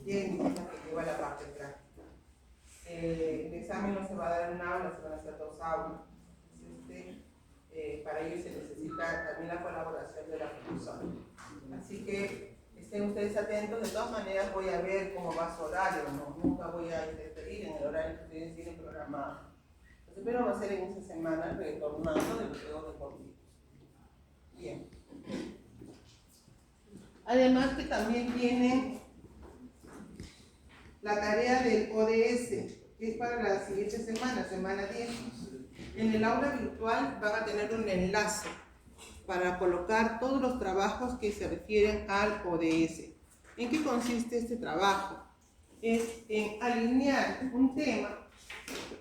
técnica que lleva la parte práctica. El examen no se va a dar en un aula, se van a hacer 2 aulas. Para ello se necesita también la colaboración de la profesora. Así que estén ustedes atentos. De todas maneras voy a ver cómo va su horario, ¿no? Nunca voy a interferir en el horario que ustedes tienen programado. Entonces, pero va a ser en esa semana retornando de los juegos deportivos. Bien. Además que también tienen la tarea del ODS, que es para la siguiente semana, semana 10. En el aula virtual van a tener un enlace para colocar todos los trabajos que se refieren al ODS. ¿En qué consiste este trabajo? Es en alinear un tema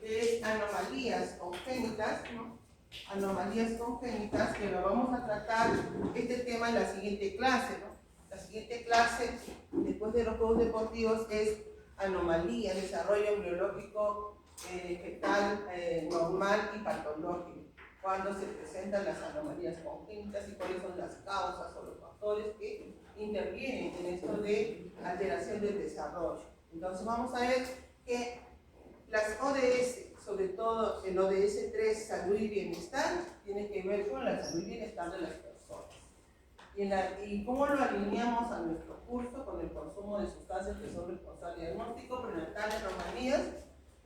que es anomalías congénitas, ¿no? Anomalías congénitas, que lo vamos a tratar este tema en la siguiente clase, ¿no? La siguiente clase, después de los juegos deportivos, es anomalías, desarrollo embriológico fetal normal y patológico. Cuando se presentan las anomalías congénitas y cuáles son las causas o los factores que intervienen en esto de alteración del desarrollo. Entonces vamos a ver que las ODS, sobre todo el ODS 3, salud y bienestar, tiene que ver con la salud y bienestar de las personas. Y cómo lo alineamos a nuestro curso con el consumo de sustancias que son responsables de diagnóstico prenatal en anomalías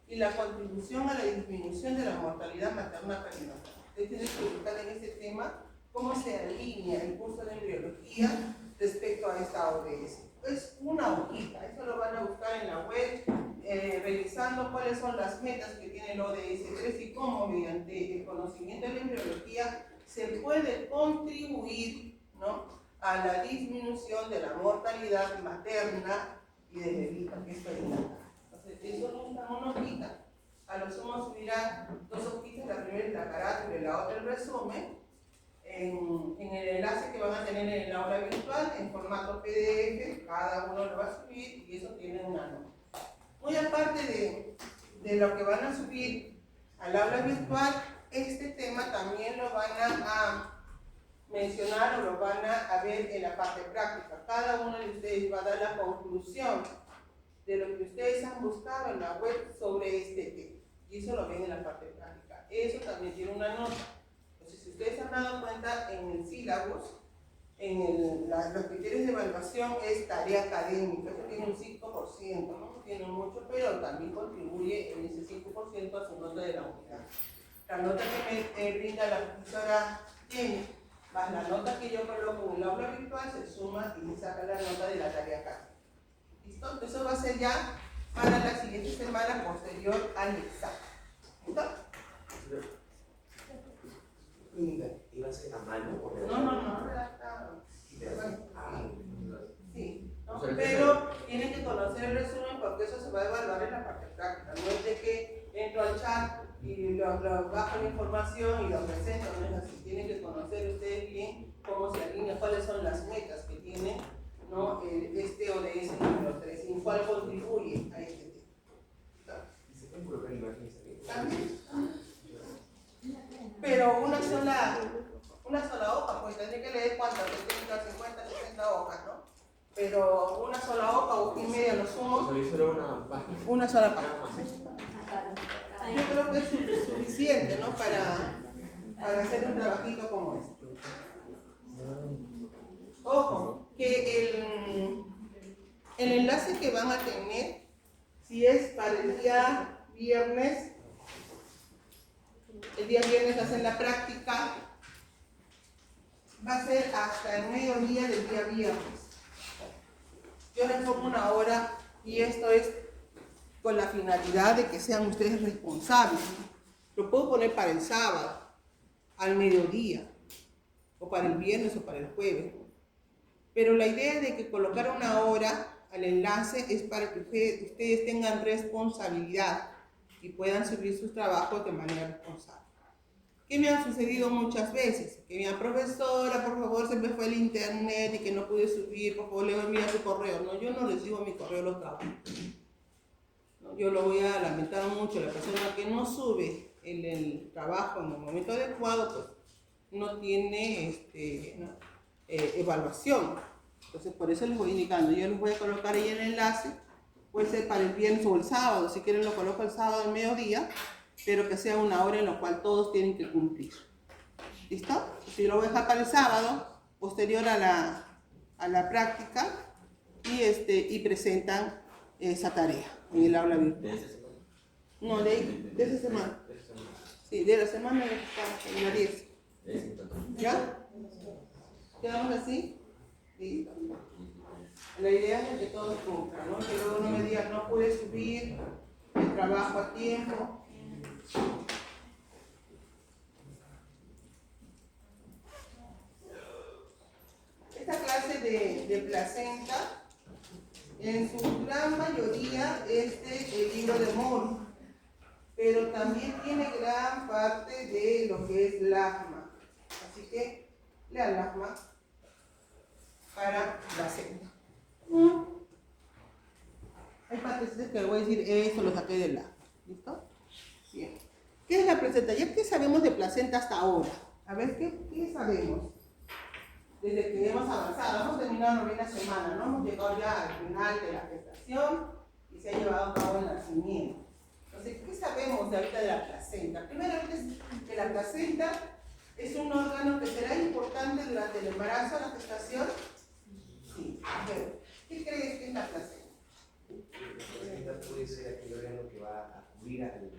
y la contribución a la disminución de la mortalidad materna perinatal. Ustedes tienen que buscar en este tema cómo se alinea el curso de embriología respecto a esta ODS. Es una hojita, eso lo van a buscar en la web, revisando cuáles son las metas que tiene el ODS 3 y cómo mediante el conocimiento de la embriología se puede contribuir, ¿no?, a la disminución de la mortalidad materna y de bebida, que es perinatal. Entonces, eso no está una hojita. A lo sumo subirán 2 hojitas, la primera es la carátula y la otra el resumen, en el enlace que van a tener en el aula virtual, en formato PDF, cada uno lo va a subir y eso tiene una nota. Muy aparte de lo que van a subir al aula virtual, este tema también lo van a mencionar o lo van a ver en la parte práctica. Cada uno de ustedes va a dar la conclusión de lo que ustedes han buscado en la web sobre este tema. Y eso lo ven en la parte práctica. Eso también tiene una nota. Entonces, si ustedes han dado cuenta en el sílabus, los criterios de evaluación es tarea académica. Eso tiene un 5%, no tiene mucho, pero también contribuye en ese 5% a su nota de la unidad. La nota que me brinda la profesora Jenny, más la nota que yo coloco en el aula virtual, se suma y me saca la nota de la tarea académica. ¿Listo? Eso va a ser ya para la siguiente semana posterior al examen. ¿Listo? ¿Iba a ser a mano o No, redactado. Sí, ¿no? Pero tienen que conocer el resumen porque eso se va a evaluar en la parte práctica. No es de que entro al chat y lo bajo la información y lo presento, no es así. Tienen que conocer ustedes bien cómo se alinea, cuáles son las metas que tiene, ¿no?, este ODS número 3 y cuál contribuye a este tema. ¿Se pueden colocar imágenes aquí? ¿También? Pero una sola hoja, pues tendría que leer cuántas, 30, 50, 60 hojas, ¿no? Pero una sola hoja y media lo sumo. Solo una página. Una sola página. Yo creo que es suficiente, ¿no?, para hacer un trabajito como este. Ojo, que el enlace que van a tener, si es para el día viernes, hacen la práctica, va a ser hasta el mediodía del día viernes. Yo les pongo una hora y esto es con la finalidad de que sean ustedes responsables. Lo puedo poner para el sábado, al mediodía, o para el viernes o para el jueves. Pero la idea de que colocar una hora al enlace es para que ustedes tengan responsabilidad y puedan subir sus trabajos de manera responsable. ¿Qué me ha sucedido muchas veces? Que mi profesora, por favor, se me fue el internet y que no pude subir, por favor, le voy a enviar su correo. No, yo no recibo mi correo los trabajos. No, yo lo voy a lamentar mucho. La persona que no sube el trabajo en el momento adecuado, pues no tiene evaluación. Entonces, por eso les voy indicando. Yo les voy a colocar ahí el enlace puede ser para el viernes o el sábado, si quieren lo coloco el sábado al mediodía, pero que sea una hora en la cual todos tienen que cumplir. ¿Listo? Si lo voy a dejar para el sábado, posterior a la práctica, y presentan esa tarea en el aula virtual. ¿De esa semana? No, de esa semana. De esa semana. Sí, de la semana en la que estamos, en la 10. De esa entonces. ¿Ya? ¿Quedamos así? Listo. La idea es que todos cumplan, ¿no? Que luego no me digan, no pude subir el trabajo a tiempo. Esta clase de placenta, en su gran mayoría es el libro de Moore, pero también tiene gran parte de lo que es Lachmann. Así que lean Lachmann para placenta. Hay partes que voy a decir, eso lo saqué de Lachmann. ¿Listo? Bien. ¿Qué es la placenta? ¿Ya qué sabemos de placenta hasta ahora? A ver, ¿qué sabemos? Desde que hemos avanzado, hemos terminado la novena semana, ¿no? Hemos llegado ya al final de la gestación y se ha llevado a cabo el nacimiento. Entonces, ¿qué sabemos de ahorita de la placenta? Primeramente es que la placenta es un órgano que será importante durante el embarazo, la gestación. Sí, pero ¿qué crees que es la placenta? La placenta puede ser aquel órgano que va a cubrir al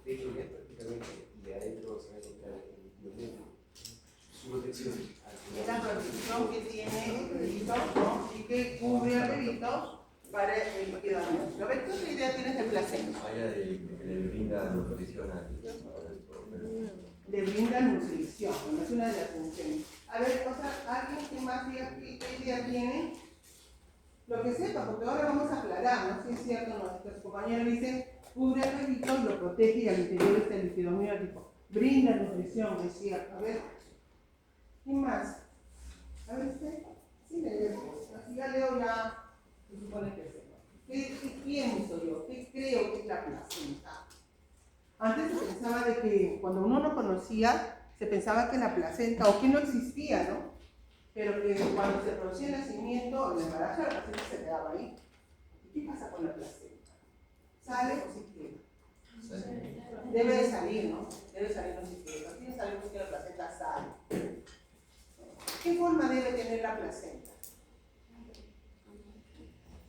feto ya prácticamente, y de adentro se va a encontrar el biomedico. Su protección. Es la protección que tiene el bebito, ¿no? Y que cubre al bebito para el líquido amniótico. A ver, ¿qué otra idea tienes de placenta? Que le brinda nutrición Le brinda nutrición, ¿no? Es una de las funciones. A ver, o sea, alguien que más diga qué idea tiene, lo que sepa, porque ahora vamos a aclarar, ¿no? Si es cierto, nuestros compañeros dicen, cubre al bebito, lo protege y al interior está el líquido amniótico. Brinda nutrición, es cierto. A ver, ¿qué más? A ver, usted, sí, así ya leo ya, se supone que sepa. ¿Qué pienso yo? ¿Qué creo que es la placenta? Antes se pensaba de que cuando uno no conocía, se pensaba que la placenta, o que no existía, ¿no? Pero que cuando se producía el nacimiento, el embarazo, la placenta se quedaba ahí. ¿Y qué pasa con la placenta? ¿Sale o se queda? Debe de salir, ¿no? Debe salir, no se queda. Aquí sabemos que la placenta sale. ¿Qué forma debe tener la placenta?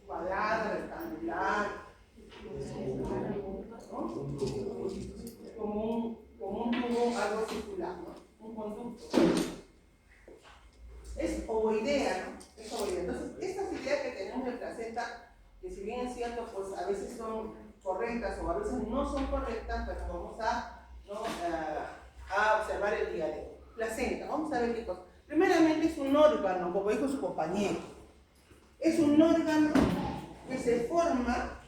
Cuadrada, rectangular, ¿no? Como un tubo, algo circular, ¿no? Un conducto. Es ovoidea, ¿no? Es ovoidea. Entonces, estas ideas que tenemos de placenta, que si bien es cierto, pues a veces son correctas o a veces no son correctas, pero vamos a observar el día de hoy. Placenta, vamos a ver qué cosa. Primeramente es un órgano, como dijo su compañero. Es un órgano que se forma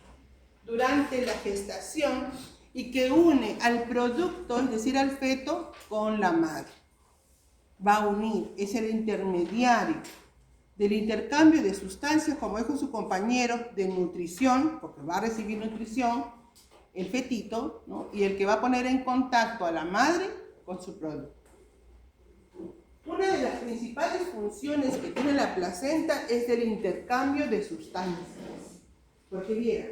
durante la gestación y que une al producto, es decir, al feto, con la madre. Va a unir, es el intermediario del intercambio de sustancias, como dijo su compañero, de nutrición, porque va a recibir nutrición, el fetito, ¿no? Y el que va a poner en contacto a la madre con su producto. Una de las principales funciones que tiene la placenta es el intercambio de sustancias. Porque vieran,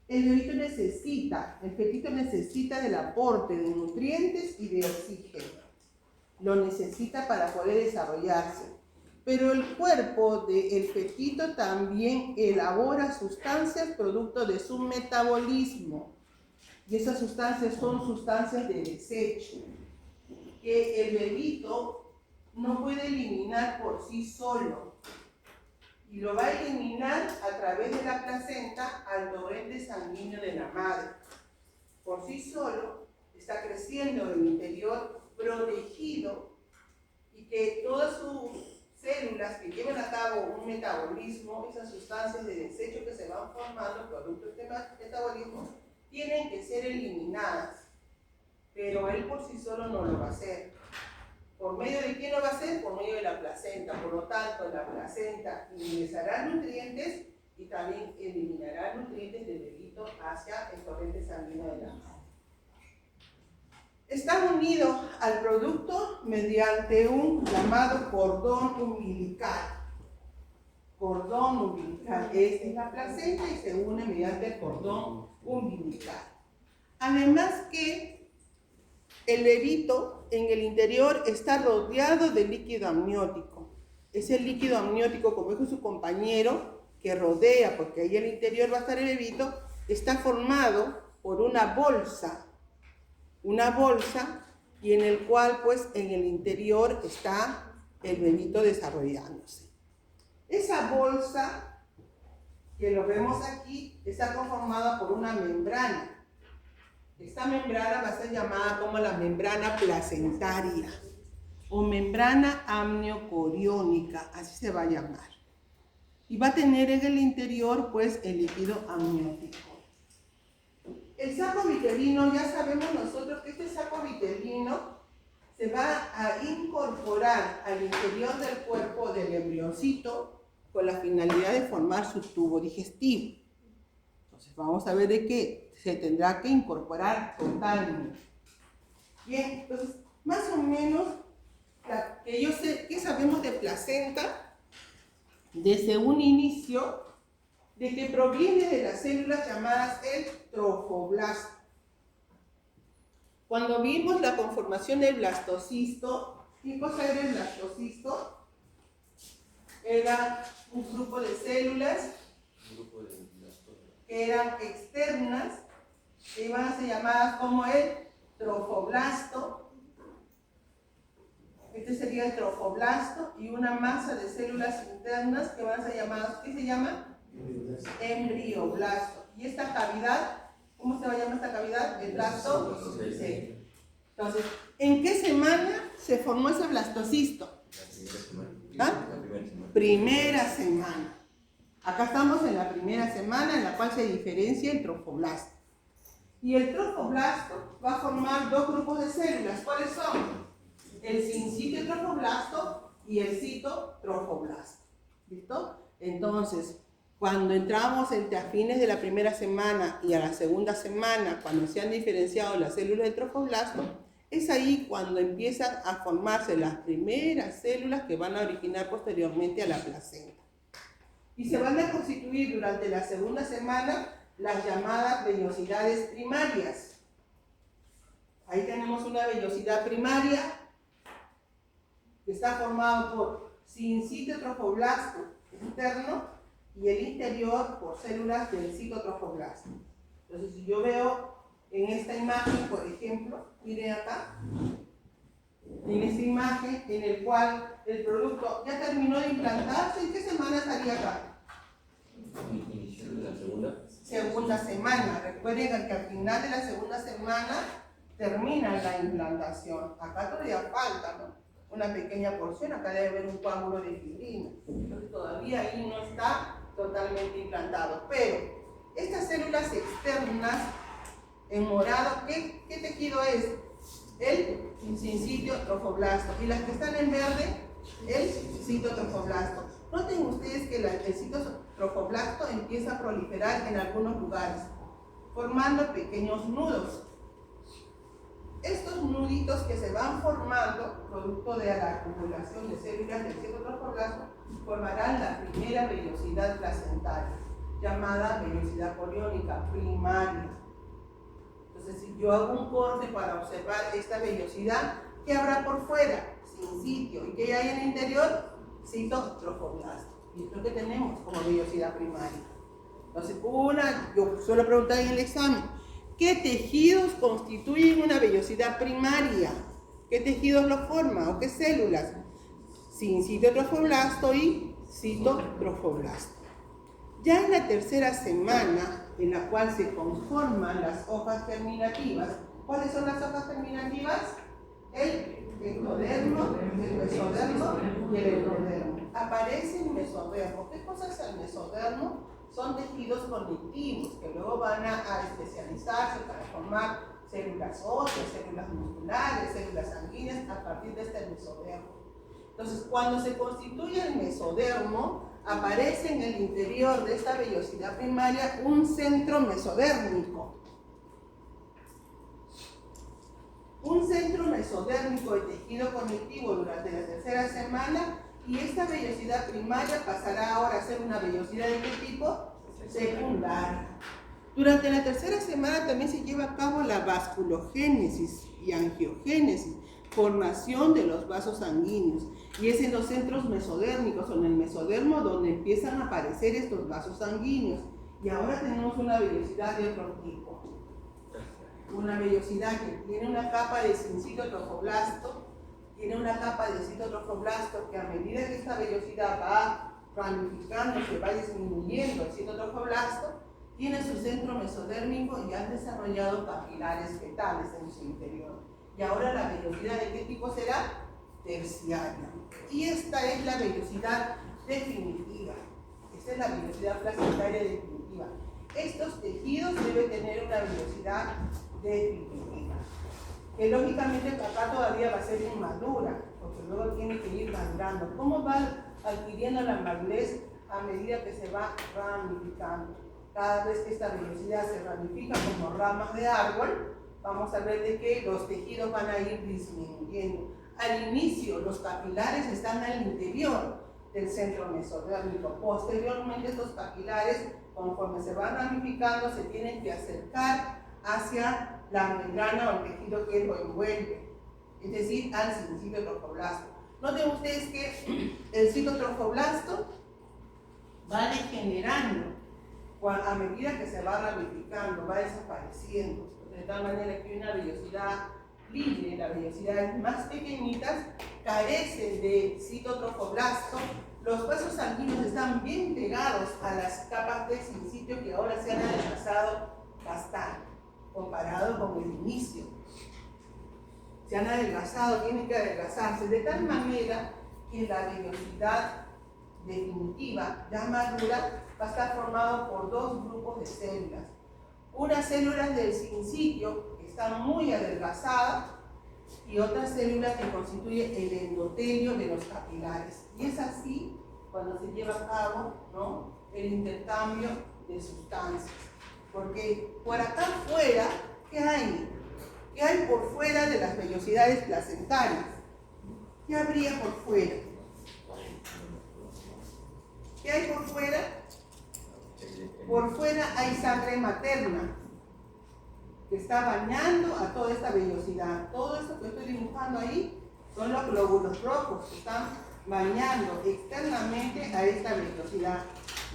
el bebito necesita, el fetito necesita del aporte de nutrientes y de oxígeno. Lo necesita para poder desarrollarse. Pero el cuerpo del fetito también elabora sustancias producto de su metabolismo. Y esas sustancias son sustancias de desecho, que el bebito no puede eliminar por sí solo. Y lo va a eliminar a través de la placenta al torrente sanguíneo de la madre. Por sí solo está creciendo en el interior protegido y que todas sus células que llevan a cabo un metabolismo, esas sustancias de desecho que se van formando producto de este metabolismo, tienen que ser eliminadas. Pero él por sí solo no lo va a hacer. ¿Por medio de quién lo va a hacer? Por medio de la placenta. Por lo tanto, la placenta ingresará nutrientes y también eliminará nutrientes del bebito hacia el torrente sanguíneo de la madre. Está unido al producto mediante un llamado cordón umbilical. cordón umbilical. Esta es la placenta y se une mediante el cordón umbilical. Además que el bebito en el interior está rodeado de líquido amniótico. Ese líquido amniótico, como dijo su compañero, que rodea, porque ahí en el interior va a estar el bebito, está formado por una bolsa y en el cual pues en el interior está el bebito desarrollándose. Esa bolsa, que lo vemos aquí, está conformada por una membrana. Esta membrana va a ser llamada como la membrana placentaria o membrana amniocoriónica, así se va a llamar. Y va a tener en el interior pues el líquido amniótico. El saco vitelino, ya sabemos nosotros que este saco vitelino se va a incorporar al interior del cuerpo del embrioncito con la finalidad de formar su tubo digestivo. Entonces vamos a ver de qué se tendrá que incorporar totalmente. Bien, entonces más o menos ¿qué sabemos de placenta? Desde un inicio, de que proviene de las células llamadas el trofoblasto. Cuando vimos la conformación del blastocisto, ¿qué cosa era el blastocisto? Era un grupo de células que eran externas, que iban a ser llamadas como el trofoblasto. Este sería el trofoblasto, y una masa de células internas que van a ser llamadas, ¿qué se llama? Embrioblasto. Y esta cavidad, ¿cómo se va a llamar esta cavidad? El blastocisto. Entonces, ¿en qué semana se formó ese blastocisto? ¿Ah? Primera semana. Acá estamos en la primera semana en la cual se diferencia el trofoblasto. Y el trofoblasto va a formar dos grupos de células. ¿Cuáles son? El sincitio trofoblasto y el citotrofoblasto. ¿Listo? Entonces, cuando entramos entre a fines de la primera semana y a la segunda semana, cuando se han diferenciado las células del trofoblasto, es ahí cuando empiezan a formarse las primeras células que van a originar posteriormente a la placenta. Y se van a constituir durante la segunda semana las llamadas vellosidades primarias. Ahí tenemos una vellosidad primaria que está formado por sincitio trofoblasto interno y el interior por células del citotrofoblasto. Entonces, si yo veo en esta imagen, por ejemplo, miren acá, en esta imagen en el cual el producto ya terminó de implantarse, ¿en qué semana estaría acá? Inicio de la Segunda semana. Recuerden que al final de la segunda semana termina la implantación. Acá todavía falta, ¿no? Una pequeña porción, acá debe haber un coágulo de fibrina. Entonces todavía ahí no está totalmente implantado. Pero estas células externas en morado, ¿qué tejido es? El sincitio trofoblasto. Y las que están en verde, el citotrofoblasto. Noten ustedes que el citotrofoblasto empieza a proliferar en algunos lugares, formando pequeños nudos. Estos nuditos que se van formando, producto de la acumulación de células del citotrofoblasto, formarán la primera vellosidad placentaria, llamada vellosidad coriónica primaria. Entonces, si yo hago un corte para observar esta vellosidad, ¿qué habrá por fuera? Sincitio. ¿Y qué hay en el interior? Citotrofoblasto. Y es lo que tenemos como vellosidad primaria. Entonces, yo suelo preguntar en el examen, ¿qué tejidos constituyen una vellosidad primaria? ¿Qué tejidos lo forman o qué células? Sincitio trofoblasto y citotrofoblasto. Ya en la tercera semana, en la cual se conforman las hojas germinativas, ¿cuáles son las hojas germinativas? El ectodermo, el mesodermo y el endodermo. Aparece el mesodermo. ¿Qué cosa es el mesodermo? Son tejidos conectivos que luego van a especializarse para formar células óseas, células musculares, células sanguíneas a partir de este mesodermo. Entonces, cuando se constituye el mesodermo, aparece en el interior de esta vellosidad primaria un centro mesodérmico. Un centro mesodérmico de tejido conectivo durante la tercera semana Y esta vellosidad primaria pasará ahora a ser una vellosidad ¿de qué tipo? Secundaria. Durante la tercera semana también se lleva a cabo la vasculogénesis y angiogénesis, formación de los vasos sanguíneos, y es en los centros mesodérmicos o en el mesodermo donde empiezan a aparecer estos vasos sanguíneos. Y ahora tenemos una vellosidad de otro tipo, una vellosidad que tiene una capa de citocrofoblasto, que a medida que esta vellosidad va ramificándose, va disminuyendo el citotrofoblasto, tiene su centro mesodérmico y han desarrollado capilares fetales en su interior. Y ahora la vellosidad ¿de qué tipo será? Terciaria. Y esta es la vellosidad definitiva. Esta es la vellosidad placentaria definitiva. Estos tejidos deben tener una vellosidad definitiva, que lógicamente acá todavía va a ser inmadura, porque luego tiene que ir madurando. ¿Cómo va adquiriendo la madurez? A medida que se va ramificando. Cada vez que esta vellosidad se ramifica como ramas de árbol, vamos a ver de que los tejidos van a ir disminuyendo. Al inicio, los capilares están al interior del centro mesodérmico. Posteriormente, estos capilares, conforme se van ramificando, se tienen que acercar hacia la membrana o el tejido que lo envuelve, es decir, al citotrofoblasto. Noten ustedes que el citotrofoblasto va degenerando a medida que se va ramificando, va desapareciendo, de tal manera que una vellosidad libre, las vellosidades más pequeñitas carecen de citotrofoblasto. Los vasos sanguíneos están bien pegados a las capas de sincitio que ahora se han adelgazado bastante comparado con el inicio. Se han adelgazado, tienen que adelgazarse de tal manera que la vellosidad definitiva, ya madura, va a estar formado por dos grupos de células. Unas células del sincitio que están muy adelgazadas y otras células que constituyen el endotelio de los capilares. Y es así cuando se lleva a cabo, ¿no?, el intercambio de sustancias. Porque por acá afuera, ¿qué hay? ¿Qué hay por fuera de las vellosidades placentarias? ¿Qué habría por fuera? ¿Qué hay por fuera? Por fuera hay sangre materna que está bañando a toda esta vellosidad. Todo esto que estoy dibujando ahí son los glóbulos rojos que están bañando externamente a esta vellosidad.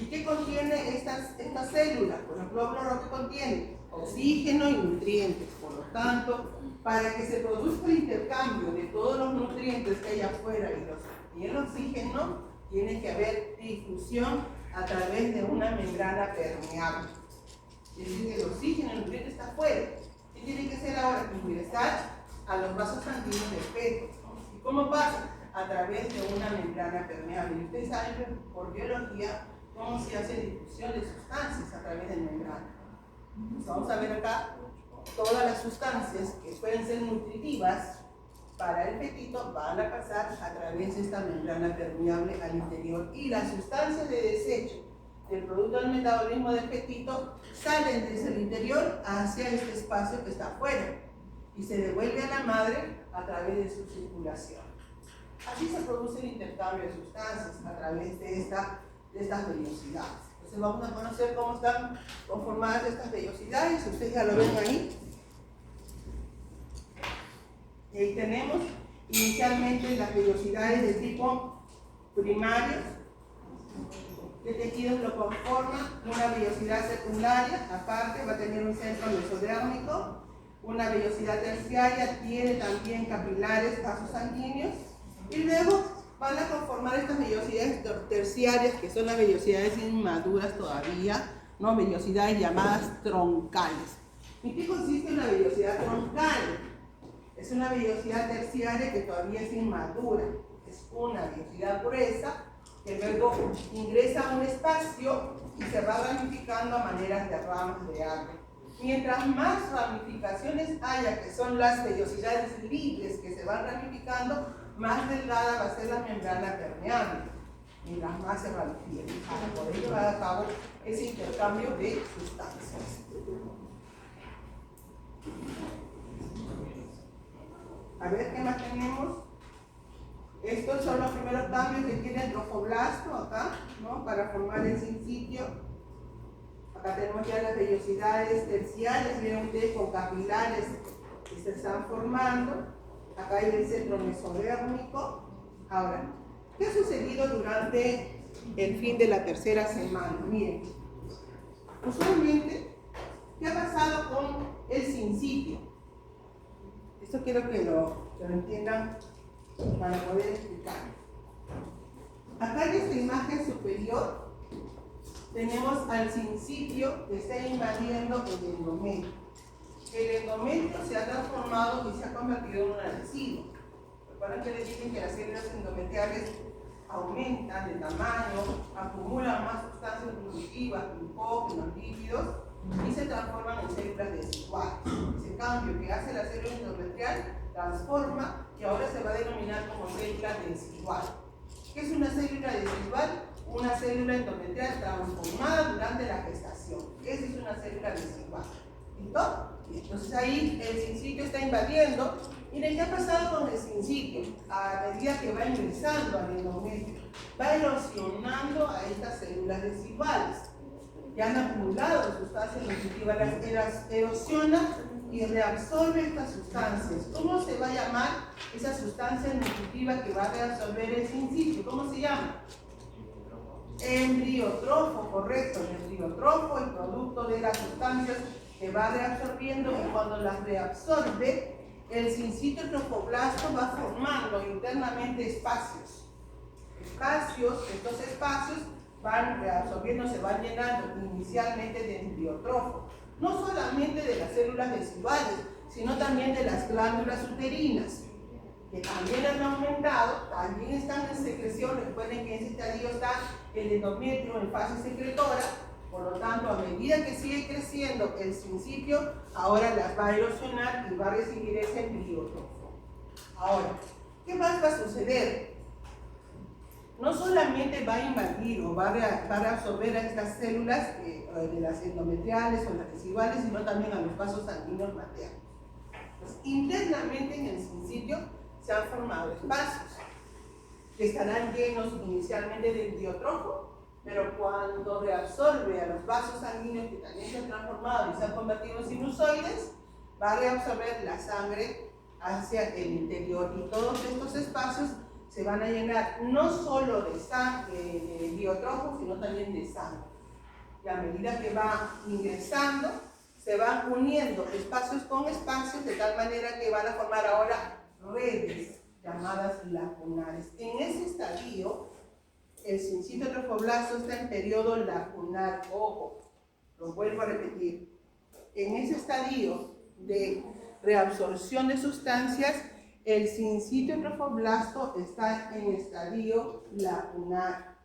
¿Y qué contiene estas células? Pues los glóbulos rojos contienen oxígeno y nutrientes. Por lo tanto, para que se produzca el intercambio de todos los nutrientes que hay afuera y el oxígeno, tiene que haber difusión a través de una membrana permeable. Es decir, que el oxígeno, el nutriente está afuera. ¿Qué tiene que hacer ahora? Ingresar a los vasos sanguíneos del feto. ¿Y cómo pasa? A través de una membrana permeable. Y ustedes saben por biología cómo se hace difusión de sustancias a través de membrana. Pues vamos a ver acá todas las sustancias que pueden ser nutritivas para el fetito van a pasar a través de esta membrana permeable al interior, y las sustancias de desecho del producto del metabolismo del fetito salen desde el interior hacia este espacio que está afuera y se devuelve a la madre a través de su circulación. Así se produce el intercambio de sustancias a través de estas vellosidades. Entonces vamos a conocer cómo están conformadas estas vellosidades. Ustedes ya lo ven ahí. Y ahí tenemos inicialmente las vellosidades de tipo primario. ¿Qué tejidos lo conforman? Una vellosidad secundaria, aparte va a tener un centro mesodérmico. Una vellosidad terciaria tiene también capilares, vasos sanguíneos. Y luego van a conformar estas vellosidades terciarias, que son las vellosidades inmaduras todavía, ¿no?, vellosidades llamadas troncales. ¿En qué consiste una vellosidad troncal? Es una vellosidad terciaria que todavía es inmadura. Es una vellosidad gruesa que luego ingresa a un espacio y se va ramificando a maneras de ramas de árbol. Mientras más ramificaciones haya, que son las vellosidades libres que se van ramificando, más delgada va a ser la membrana permeable, mientras más se ramifique. Por ello va a cabo ese intercambio de sustancias. A ver, ¿qué más tenemos? Estos son los primeros cambios que tiene el trofoblasto acá, ¿no? Para formar el sincitio. Acá tenemos ya las vellosidades terciarias, miren ustedes con capilares que se están formando. Acá hay el centro mesodérmico. Ahora, ¿qué ha sucedido durante el fin de la tercera semana? Miren, usualmente, ¿qué ha pasado con el sincitio? Esto quiero que lo entiendan para poder explicar. Acá en esta imagen superior tenemos al sincitio que está invadiendo el endometrio. El endometrio se ha transformado y se ha convertido en un adhesivo. Recuerden que les dicen que las células endometriales aumentan de tamaño, acumulan más sustancias nutritivas, glucógenos, lípidos y se transforman en células desiguales. Ese cambio que hace la célula endometrial transforma y ahora se va a denominar como célula desigual. ¿Qué es una célula desigual? Una célula endometrial transformada durante la gestación. Esa es una célula desigual. Entonces ahí el sincitio está invadiendo. Miren, ¿qué ha pasado con el sincitio? A medida que va ingresando al endometrio, va erosionando a estas células desiguales. Ya han acumulado sustancias nutritivas, las erosiona y reabsorbe estas sustancias. ¿Cómo se va a llamar esa sustancia nutritiva que va a reabsorber el sincitio? ¿Cómo se llama? Embriotrofo, correcto. El embriotrofo, el producto de las sustancias que va reabsorbiendo, y cuando las reabsorbe, el sincitio trofoblasto va formando internamente espacios. Estos espacios van reabsorbiendo, se van llenando inicialmente de embriotrofo. No solamente de las células desiguales, sino también de las glándulas uterinas, que también han aumentado, también están en secreción. Recuerden que en ese estadio está el endometrio en fase secretora. Por lo tanto, a medida que sigue creciendo el sincitio, ahora las va a erosionar y va a recibir ese embriotrofo. Ahora, ¿qué más va a suceder? No solamente va a invadir o va a reabsorber a estas células de las endometriales o las desiguales, sino también a los vasos sanguíneos maternos. Pues, internamente en el sincitio se han formado espacios que estarán llenos inicialmente de embriotrofo, pero cuando reabsorbe a los vasos sanguíneos que también se han transformado y se han convertido en sinusoides, va a reabsorber la sangre hacia el interior, y todos estos espacios se van a llenar no solo de embriotrofo, sino también de sangre. Y a medida que va ingresando, se van uniendo espacios con espacios, de tal manera que van a formar ahora redes llamadas lacunares. En ese estadio, el sincitio trofoblasto está en periodo lacunar. Ojo, lo vuelvo a repetir. En ese estadio de reabsorción de sustancias, el sincitio trofoblasto está en estadio lacunar.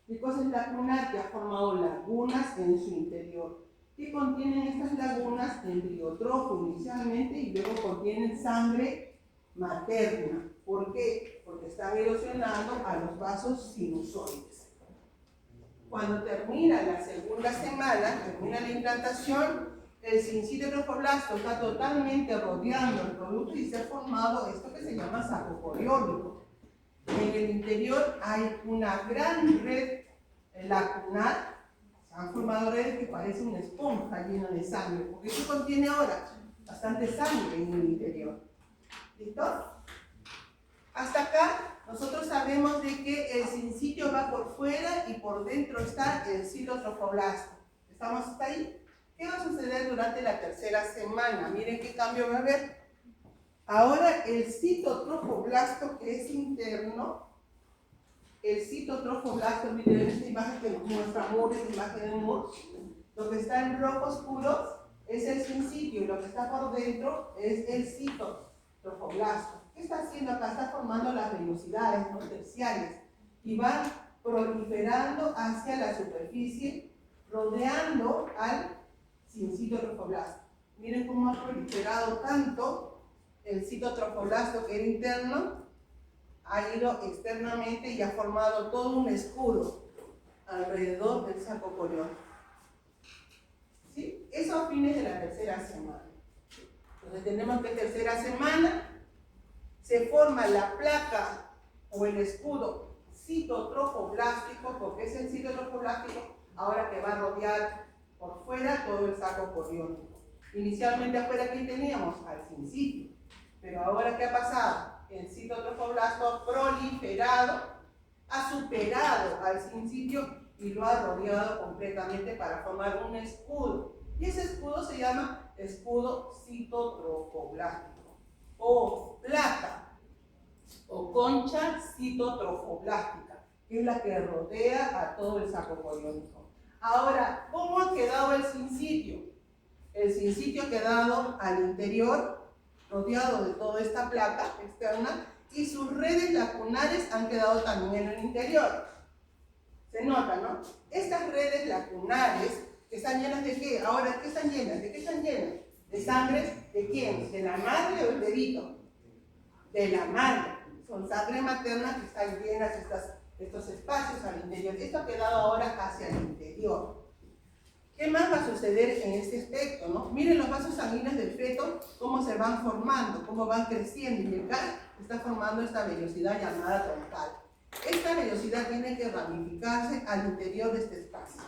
¿Qué cosa es lacunar? Que ha formado lagunas en su interior. ¿Qué contienen estas lagunas? Embriotrofo inicialmente, y luego contienen sangre materna. ¿Por qué? Porque están erosionando a los vasos sinusoides. Cuando termina la segunda semana, termina la implantación, el sincitio trofoblasto está totalmente rodeando el producto y se ha formado esto que se llama saco coriónico. En el interior hay una gran red lacunar. Se han formado redes que parecen una esponja llena de sangre, porque esto contiene ahora bastante sangre en el interior. ¿Listo? Hasta acá nosotros sabemos de que el sincitio va por fuera y por dentro está el citotrofoblasto. ¿Estamos hasta ahí? ¿Qué va a suceder durante la tercera semana? Miren qué cambio va a haber. Ahora el citotrofoblasto, que es interno, el citotrofoblasto, miren esta imagen que nos muestra Moore, esta imagen de Moore, lo que está en rojo oscuro es el sincitio y lo que está por dentro es el citotrofoblasto. ¿Qué está haciendo acá? Está formando las vellosidades no terciarias y van proliferando hacia la superficie, rodeando al sincitio trofoblasto. Miren cómo ha proliferado tanto el citotrofoblasto, que era interno, ha ido externamente y ha formado todo un escudo alrededor del saco coriónico. ¿Sí? Eso a fines de la tercera semana. Entonces tenemos que tercera semana se forma la placa o el escudo citotrofoblástico, porque es el citotrofoblástico ahora que va a rodear por fuera todo el saco coriónico. Inicialmente afuera aquí teníamos al sincitio, pero ahora ¿qué ha pasado? El citotrofoblasto proliferado ha superado al sincitio y lo ha rodeado completamente para formar un escudo. Y ese escudo se llama escudo citotrofoblástico o placa o concha citotrofoblástica, que es la que rodea a todo el saco coriónico. Ahora, ¿cómo ha quedado el sincitio? El sincitio ha quedado al interior, rodeado de toda esta placa externa, y sus redes lacunares han quedado también en el interior. Se nota, ¿no? Estas redes lacunares están llenas de ¿qué? Ahora, ¿qué están llenas? ¿De qué están llenas? ¿De sangre? ¿De quién? ¿De la madre o del bebito? De la madre. Son sangre materna que están llenas estos espacios al interior. Esto ha quedado ahora hacia el interior. ¿Qué más va a suceder en este aspecto, no? Miren los vasos sanguíneos del feto, cómo se van formando, cómo van creciendo, y acá está formando esta vellosidad llamada troncal. Esta vellosidad tiene que ramificarse al interior de este espacio.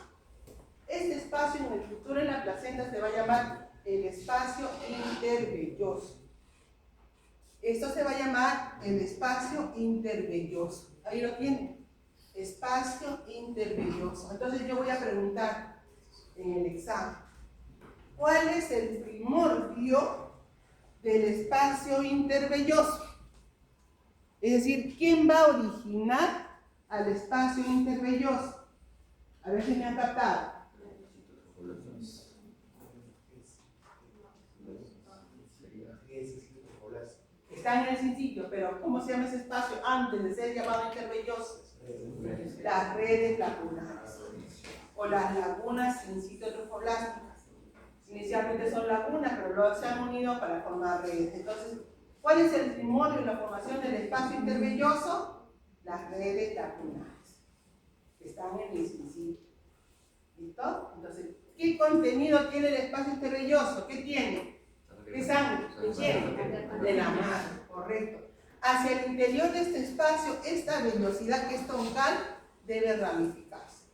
Este espacio en el futuro en la placenta se va a llamar el espacio intervelloso. Esto se va a llamar el espacio intervelloso. Ahí lo tienen, espacio intervelloso. Entonces yo voy a preguntar en el examen, ¿cuál es el primordio del espacio intervelloso? Es decir, ¿quién va a originar al espacio intervelloso? A ver si me han captado. Está en el sincitio, pero ¿cómo se llama ese espacio antes de ser llamado intervelloso? Las redes lacunares o las lagunas sincitotrofoblásticas. Inicialmente son lagunas, pero luego se han unido para formar redes. Entonces, ¿cuál es el primordio de la formación del espacio intervelloso? Las redes lacunares, que están en el sincitio. ¿Listo? Entonces, ¿qué contenido tiene el espacio intervelloso? ¿Qué tiene? ¿Qué sangre? ¿De quién? De la madre, correcto. Hacia el interior de este espacio, esta vellosidad que es troncal debe ramificarse.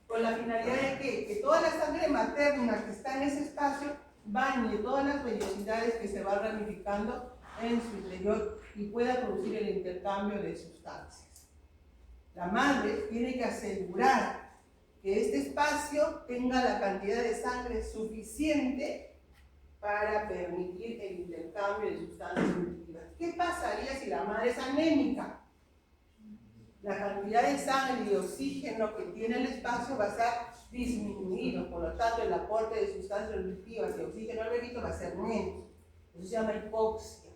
Con la finalidad de que toda la sangre materna que está en ese espacio bañe todas las vellosidades que se van ramificando en su interior y pueda producir el intercambio de sustancias. La madre tiene que asegurar que este espacio tenga la cantidad de sangre suficiente para permitir el intercambio de sustancias nutritivas. ¿Qué pasaría si la madre es anémica? La cantidad de sangre y de oxígeno que tiene el espacio va a estar disminuido, por lo tanto el aporte de sustancias nutritivas y oxígeno al bebito va a ser menos. Eso se llama hipoxia,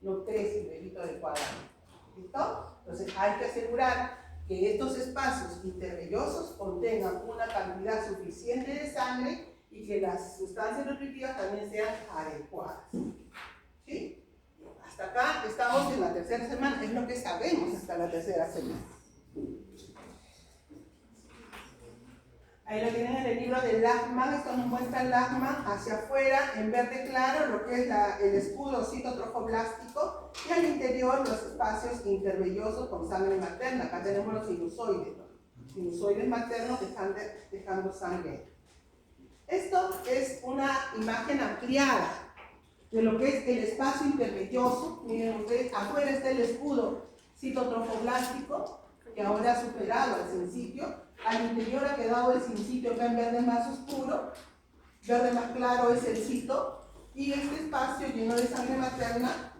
no crece el bebito adecuadamente. ¿Listo? Entonces hay que asegurar que estos espacios intervellosos contengan una cantidad suficiente de sangre y que las sustancias nutritivas también sean adecuadas. ¿Sí? Hasta acá estamos en la tercera semana, es lo que sabemos hasta la tercera semana. Ahí lo tienen en el libro de Lachmann. Esto nos muestra el Lachmann hacia afuera, en verde claro, lo que es el escudo citotrofoblástico, y al interior los espacios intervellosos con sangre materna. Acá tenemos los sinusoides, ¿no? Sinusoides maternos que están dejando sangre. Esto es una imagen ampliada de lo que es el espacio intervelloso. Miren ustedes, afuera está el escudo citotrofoblástico, que ahora ha superado al sincitio. Al interior ha quedado el sincitio, acá en verde más oscuro, verde más claro es el cito, y este espacio lleno de sangre materna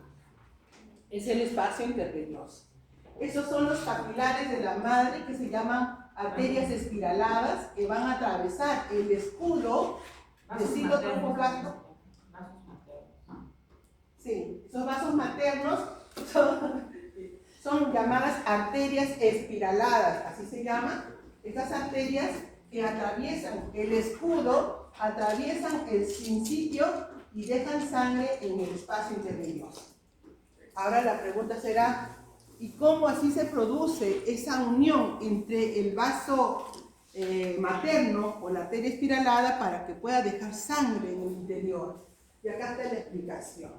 es el espacio intervelloso. Esos son los capilares de la madre que se llaman arterias espiraladas, que van a atravesar el escudo de citotrofoblasto. Sí, esos vasos maternos son llamadas arterias espiraladas, así se llaman. Estas arterias que atraviesan el escudo, atraviesan el sincitio y dejan sangre en el espacio intervelloso. Ahora la pregunta será, ¿y cómo así se produce esa unión entre el vaso materno o la arteria espiralada para que pueda dejar sangre en el interior? Y acá está la explicación.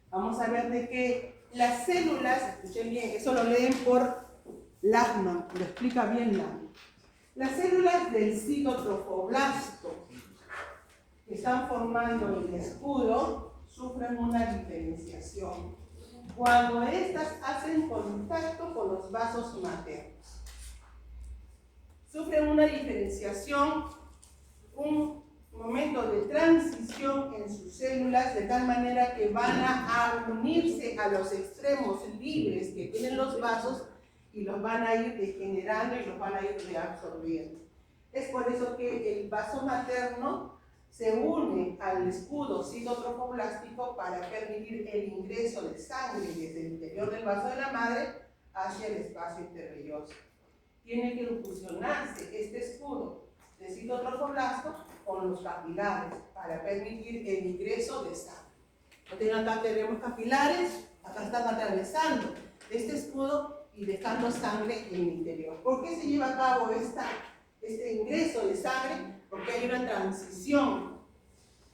Vamos a ver de que Las células, escuchen bien, eso lo leen por Lachmann, lo explica bien Lachmann. Las células del citotrofoblasto que están formando el escudo sufren una diferenciación cuando éstas hacen contacto con los vasos maternos. Sufren una diferenciación, un momento de transición en sus células, de tal manera que van a unirse a los extremos libres que tienen los vasos y los van a ir degenerando y los van a ir reabsorbiendo. Es por eso que el vaso materno se une al escudo citotrofoblástico para permitir el ingreso de sangre desde el interior del vaso de la madre hacia el espacio intervelloso. Tiene que fusionarse este escudo de citotrofoblasto con los capilares para permitir el ingreso de sangre. Acá tenemos capilares, acá están atravesando este escudo y dejando sangre en el interior. ¿Por qué se lleva a cabo este ingreso de sangre? Porque hay una transición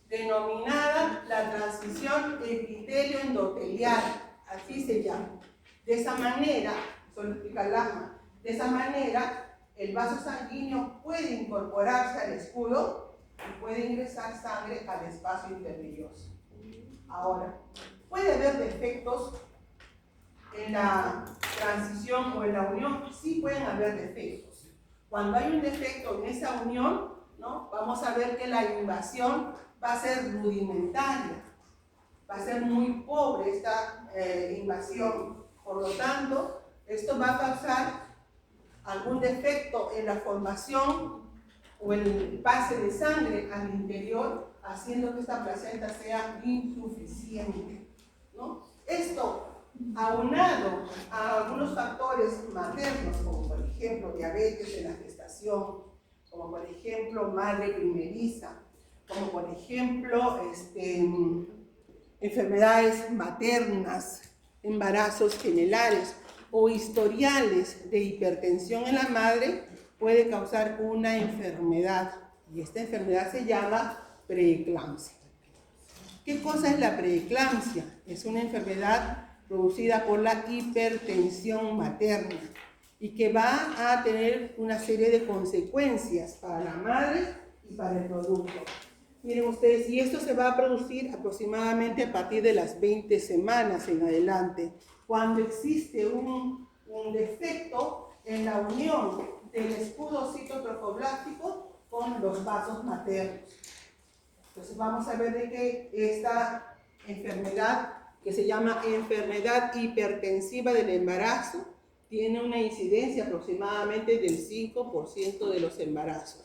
denominada la transición epitelio-endotelial, así se llama. De esa manera, eso lo explica Lachmann, de esa manera el vaso sanguíneo puede incorporarse al escudo y puede ingresar sangre al espacio intervelloso. Ahora, puede haber defectos en la transición o en la unión, sí pueden haber defectos. Cuando hay un defecto en esa unión, ¿no? Vamos a ver que la invasión va a ser rudimentaria, va a ser muy pobre esta invasión. Por lo tanto, esto va a causar algún defecto en la formación o en el pase de sangre al interior, haciendo que esta placenta sea insuficiente, ¿no? Esto, aunado a algunos factores maternos, como por ejemplo diabetes en la gestación, como por ejemplo madre primeriza, como por ejemplo enfermedades maternas, embarazos gemelares o historiales de hipertensión en la madre, puede causar una enfermedad, y esta enfermedad se llama preeclampsia. ¿Qué cosa es la preeclampsia? Es una enfermedad producida por la hipertensión materna y que va a tener una serie de consecuencias para la madre y para el producto. Miren ustedes, y esto se va a producir aproximadamente a partir de las 20 semanas en adelante, cuando existe un defecto en la unión del escudo citotrofoblástico con los vasos maternos. Entonces vamos a ver de que esta enfermedad, que se llama enfermedad hipertensiva del embarazo, tiene una incidencia aproximadamente del 5% de los embarazos.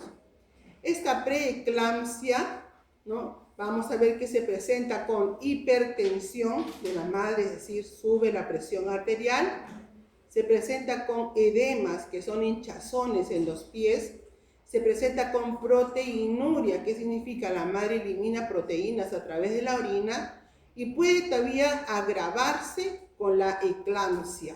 Esta preeclampsia, ¿no? Vamos a ver que se presenta con hipertensión de la madre, es decir, sube la presión arterial, se presenta con edemas, que son hinchazones en los pies, se presenta con proteinuria, que significa la madre elimina proteínas a través de la orina, y puede todavía agravarse con la eclampsia.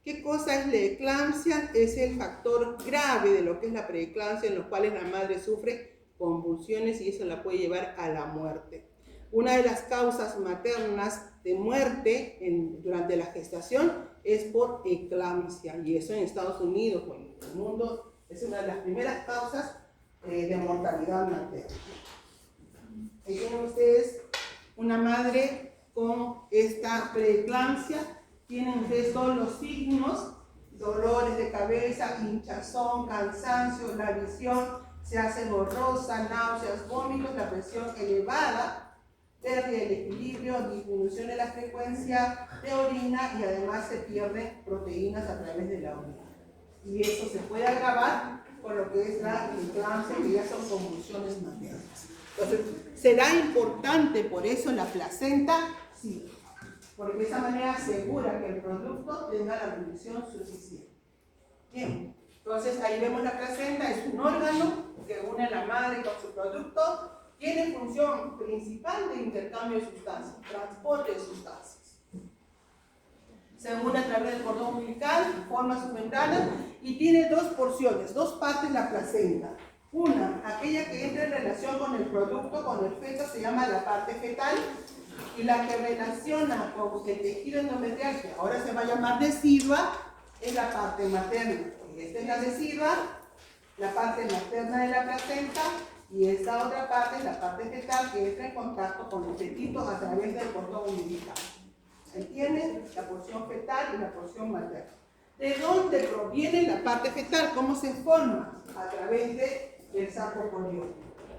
¿Qué cosa es la eclampsia? Es el factor grave de lo que es la preeclampsia, en los cuales la madre sufre convulsiones y eso la puede llevar a la muerte. Una de las causas maternas de muerte durante la gestación es por eclampsia, y eso en Estados Unidos o en el mundo es una de las primeras causas de mortalidad materna. Ahí tienen ustedes una madre con esta preeclampsia. Tienen ustedes todos los signos: dolores de cabeza, hinchazón, cansancio, la visión se hace borrosa, náuseas, vómitos, la presión elevada, pérdida del equilibrio, disminución de la frecuencia de orina y además se pierden proteínas a través de la orina. Y eso se puede agravar con lo que es la eclampsia, que ya son convulsiones maternas. Entonces, será importante por eso la placenta, sí, porque de esa manera asegura que el producto tenga la nutrición suficiente. Bien, entonces ahí vemos la placenta, es un órgano que une a la madre con su producto, tiene función principal de intercambio de sustancias, transporte de sustancias. Se une a través del cordón umbilical, forma sus ventanas y tiene dos porciones, dos partes la placenta. Una, aquella que entra en relación con el producto, con el feto, se llama la parte fetal, Y la que relaciona con el tejido endometrial, que ahora se va a llamar decidua, es la parte materna. Esta es la decidua, la parte materna de la placenta, y esta otra parte es la parte fetal que entra en contacto con el fetito a través del cordón umbilical. ¿Entienden? La porción fetal y la porción materna. ¿De dónde proviene la parte fetal? ¿Cómo se forma? A través del saco coriónico.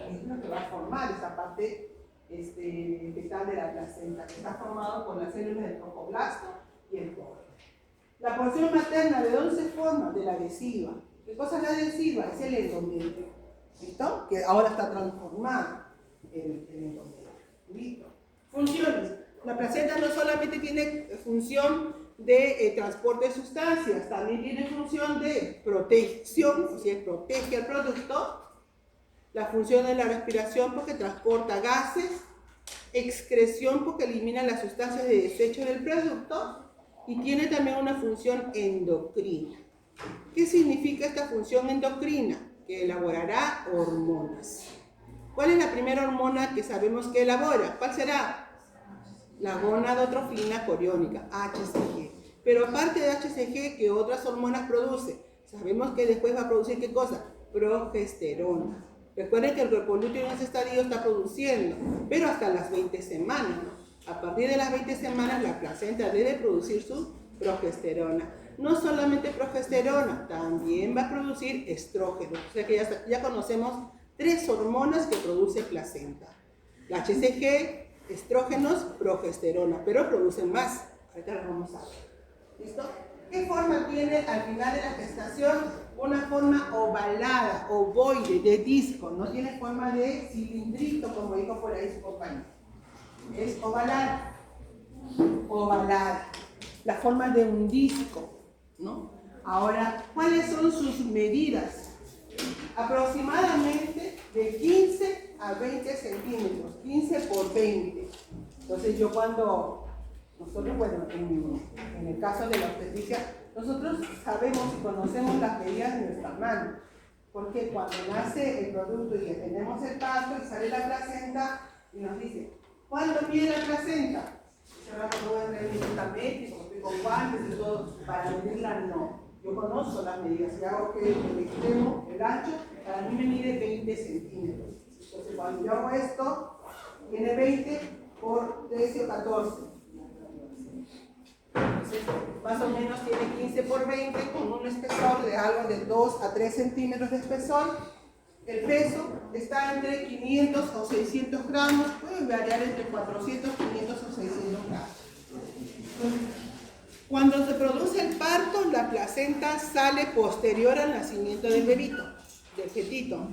Es lo que va a formar esa parte fetal de la placenta, que está formado por las células del tromboblasto y el cobre. La porción materna, ¿de dónde se forma? De la decidua. ¿Qué cosa es la decidua? Es el endometrio. ¿Listo? Que ahora está transformado en endometrio. ¿Listo? Funciones. La placenta no solamente tiene función de transporte de sustancias, también tiene función de protección, o sea, protege al producto. La función de la respiración porque transporta gases, excreción porque elimina las sustancias de desecho del producto y tiene también una función endocrina. ¿Qué significa esta función endocrina? Que elaborará hormonas. ¿Cuál es la primera hormona que sabemos que elabora? ¿Cuál será? La gonadotrofina coriónica, HCG. Pero aparte de HCG, ¿qué otras hormonas produce? Sabemos que después va a producir ¿qué cosa? Progesterona. Recuerden que el cuerpo lúteo en ese estadio está produciendo, pero hasta las 20 semanas, ¿no? A partir de las 20 semanas la placenta debe producir su progesterona. No solamente progesterona, también va a producir estrógeno. O sea que ya conocemos 3 hormonas que produce placenta. La HCG, estrógenos, progesterona, pero producen más. Ahorita las vamos a ver. ¿Listo? ¿Qué forma tiene al final de la gestación? Una forma ovalada, ovoide, de disco. No tiene forma de cilindrito, como dijo por ahí su compañero. Es ovalada. Ovalada. La forma de un disco, ¿no? Ahora, ¿cuáles son sus medidas? Aproximadamente de 15 a 20 centímetros, 15 por 20. Entonces yo nosotros, bueno, en el caso de la obstetricia, nosotros sabemos y conocemos las medidas de nuestra mano, porque cuando nace el producto y tenemos el parto y sale la placenta y nos dice, ¿cuánto mide la placenta? Yo ahora no voy a traer mi metro, estoy con guantes y todo, para medirla no. Yo conozco las medidas y hago que el extremo, el ancho, para mí me mide 20 centímetros. Entonces cuando yo hago esto, tiene 20 por 13 o 14. Entonces, más o menos tiene 15 por 20 con un espesor de algo de 2 a 3 centímetros de espesor. El peso está entre 500 o 600 gramos, puede variar entre 400, 500 o 600 gramos. Cuando se produce el parto, la placenta sale posterior al nacimiento del bebito, del fetito.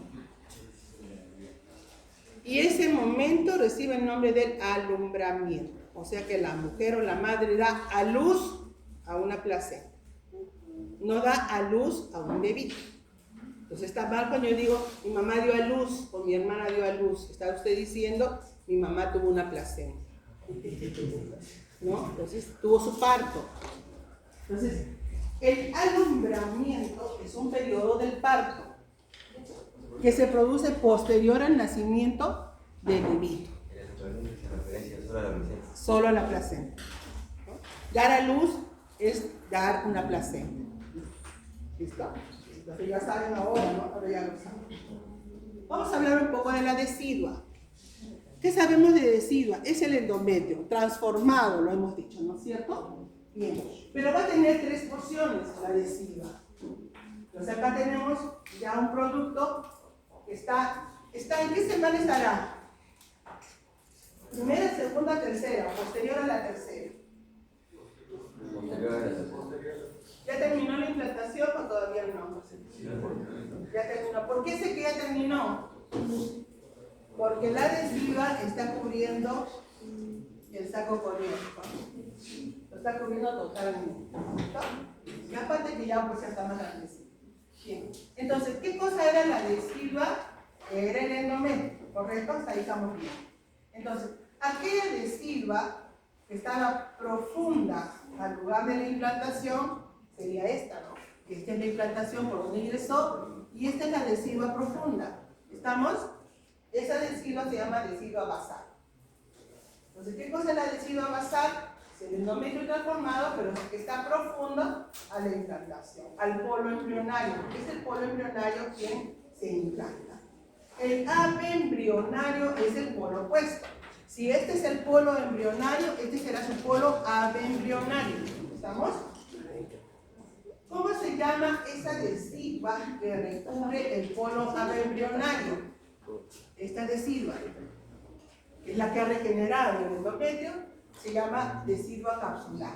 Y ese momento recibe el nombre del alumbramiento. O sea que la mujer o la madre da a luz a una placenta. No da a luz a un bebito. Entonces está mal cuando yo digo, mi mamá dio a luz o mi hermana dio a luz. Está usted diciendo, mi mamá tuvo una placenta. ¿No? Entonces tuvo su parto. Entonces, el alumbramiento es un periodo del parto que se produce posterior al nacimiento del bebito. Solo a la placenta. ¿No? Dar a luz es dar una placenta. ¿Listo? Entonces ya saben ahora, ¿no? Ahora ya lo saben. Vamos a hablar un poco de la decidua. ¿Qué sabemos de decidua? Es el endometrio, transformado, lo hemos dicho, ¿no es cierto? Bien, pero va a tener 3 porciones la decidua. Entonces acá tenemos ya un producto que está ¿en qué semana estará? Primera, segunda, tercera, posterior a la tercera. ¿Ya terminó la implantación o todavía no? Ya terminó. ¿Por qué sé que ya terminó? Porque la decidua está cubriendo el saco coriónico. Lo está cubriendo totalmente. ¿Listo? Y aparte que ya pues ya está más grandecito. Bien. Entonces, ¿qué cosa era la decidua? Era el endometrio, ¿correcto? Hasta ahí estamos bien. Entonces, aquella decidua que estaba profunda al lugar de la implantación sería esta, ¿no? Esta es la implantación por donde ingresó y esta es la decidua profunda. ¿Estamos? Esa decidua se llama decidua basal. Entonces, ¿qué cosa es la decidua basal? Es el endometrio transformado, pero es que está profundo a la implantación, al polo embrionario. Es el polo embrionario quien se implanta. El abembrionario es el polo opuesto. Si este es el polo embrionario, este será su polo abembrionario. ¿Estamos? ¿Cómo se llama esa decidua que recubre el polo abembrionario? Esta decidua, que es la que ha regenerado el endometrio, se llama decidua capsular.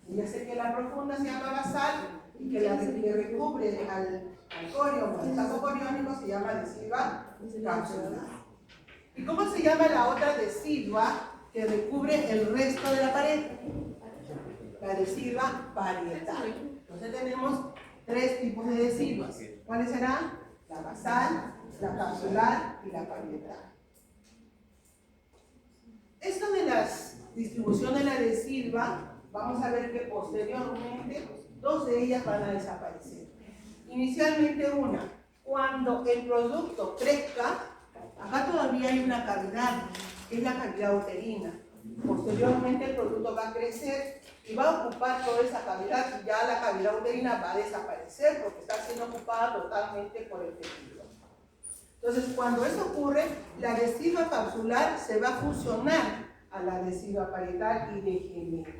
Y ya sé que la profunda se llama basal y que la que recubre al corión o al saco coriónico se llama decidua capsular. ¿Y cómo se llama la otra decidua que recubre el resto de la pared? La decidua parietal. Entonces tenemos tres tipos de deciduas. ¿Cuáles serán? La basal, la capsular y la parietal. Esto de la distribución de la decidua, vamos a ver que posteriormente dos de ellas van a desaparecer. Inicialmente una, cuando el producto crezca, acá todavía hay una cavidad, que es la cavidad uterina. Posteriormente el producto va a crecer y va a ocupar toda esa cavidad y ya la cavidad uterina va a desaparecer porque está siendo ocupada totalmente por el tejido. Entonces, cuando eso ocurre, la decidua capsular se va a fusionar a la decidua parietal y degenera.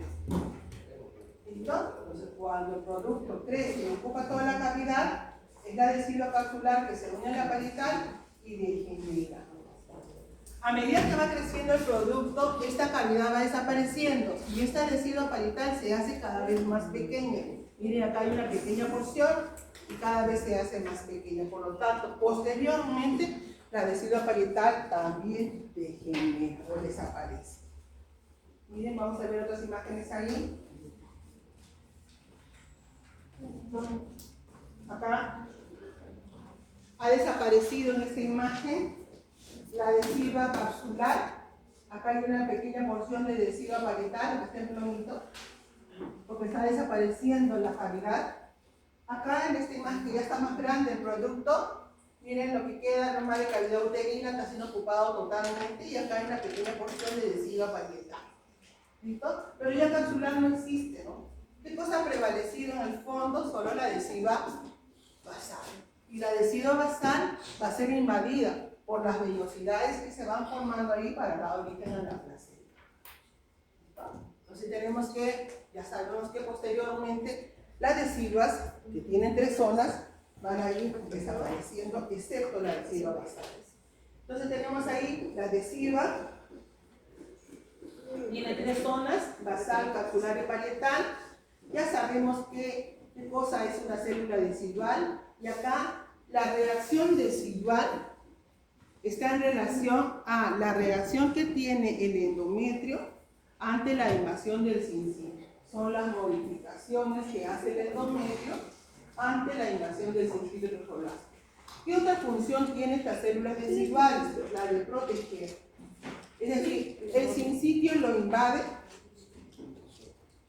¿Listo? Entonces, cuando el producto crece y ocupa toda la cavidad, es la decidua capsular que se une a la parietal y degenera. A medida que va creciendo el producto, esta cavidad va desapareciendo y esta decidua parietal se hace cada vez más pequeña. Miren, acá hay una pequeña porción y cada vez se hace más pequeña. Por lo tanto, posteriormente, la decidua parietal también degenera o desaparece. Miren, vamos a ver otras imágenes ahí. Acá ha desaparecido en esta imagen la decidua capsular. Acá hay una pequeña porción de decidua parietal, que está en plomito, porque está desapareciendo la cavidad. Acá en esta imagen que ya está más grande el producto, miren lo que queda normal de cavidad uterina, está siendo ocupado totalmente, y acá hay una pequeña porción de decidua parietal. ¿Listo? Pero ya capsular no existe, ¿no? ¿Qué cosa ha prevalecido en el fondo? Solo la decidua basal. Y la decidua basal va a ser invadida por las vellosidades que se van formando ahí para dar origen a la placenta. Entonces tenemos que, ya sabemos que posteriormente las deciduas, que tienen tres zonas, van a ir desapareciendo, excepto la decidua basal. Entonces tenemos ahí la decidua, tiene tres zonas, basal, capsular y parietal. Ya sabemos qué cosa es una célula decidual, y acá la reacción decidual está en relación a la reacción que tiene el endometrio ante la invasión del sincitio. Son las modificaciones que hace el endometrio ante la invasión del sincitio trofoblasta. ¿Qué otra función tiene estas células deciduales? La de proteger. Es decir, el sincitio lo invade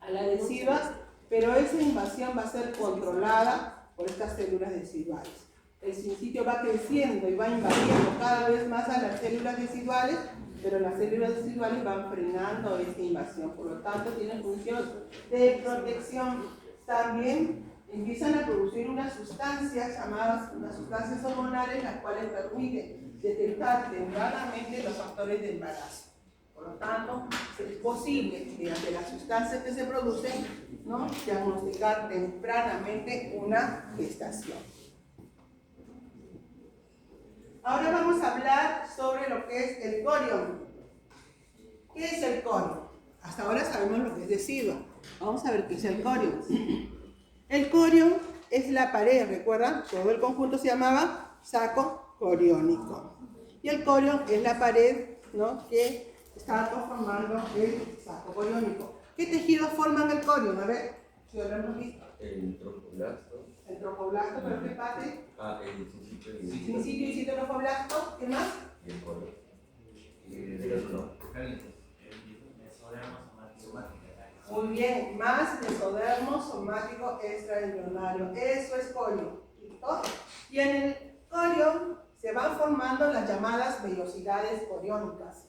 a la decidua, pero esa invasión va a ser controlada por estas células deciduales. El sincitio va creciendo y va invadiendo cada vez más a las células deciduales, pero las células deciduales van frenando esta invasión. Por lo tanto, tienen función de protección. También empiezan a producir unas sustancias llamadas unas sustancias hormonales, las cuales permiten detectar tempranamente los factores de embarazo. Por lo tanto, es posible, mediante las sustancias que se producen, ¿no?, diagnosticar tempranamente una gestación. Ahora vamos a hablar sobre lo que es el corión. ¿Qué es el corión? Hasta ahora sabemos lo que es decidua. Vamos a ver qué es el corión. El corión es la pared, ¿recuerdan? Todo el conjunto se llamaba saco coriónico. Y el corión es la pared, ¿no?, que está conformando el saco coriónico. ¿Qué tejidos forman el corión? A ver, si lo hemos visto. El tropoblasto. El tropoblasto, ¿pero qué parte? El sincitio y el Sincitio y citoplasmasto. ¿Qué más? y el coro. Y el otro no. Muy bien, más mesodermo somático extraembrionario. Eso es corión. ¿Listo? Y en el corión se van formando las llamadas vellosidades coriónicas.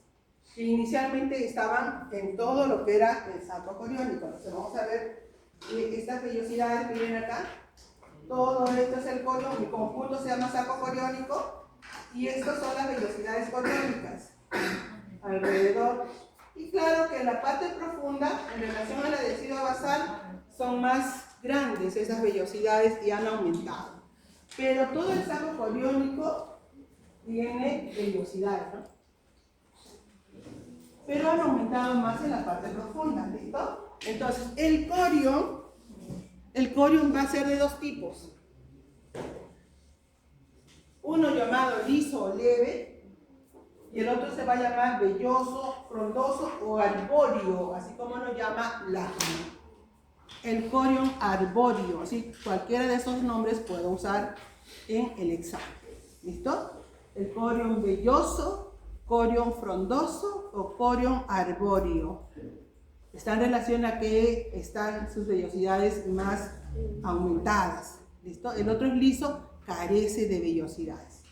que inicialmente estaban en todo lo que era el saco coriónico. Entonces vamos a ver estas vellosidades que vienen acá. Todo esto es el corión, mi conjunto se llama saco coriónico y estas son las vellosidades coriónicas alrededor. Y claro que en la parte profunda, en relación a la decidua basal, son más grandes esas vellosidades y han aumentado. Pero todo el saco coriónico tiene vellosidades, ¿no? Pero han aumentado más en la parte profunda, ¿listo? Entonces, el corión va a ser de dos tipos. Uno llamado liso o leve, y el otro se va a llamar velloso, frondoso o arbóreo, así como lo llama Lachmann. El corión arbóreo, así cualquiera de esos nombres puedo usar en el examen. ¿Listo? El corión velloso, corión frondoso o corión arbóreo. Está en relación a que están sus vellosidades más aumentadas. ¿Listo? El otro es liso, carece de vellosidades.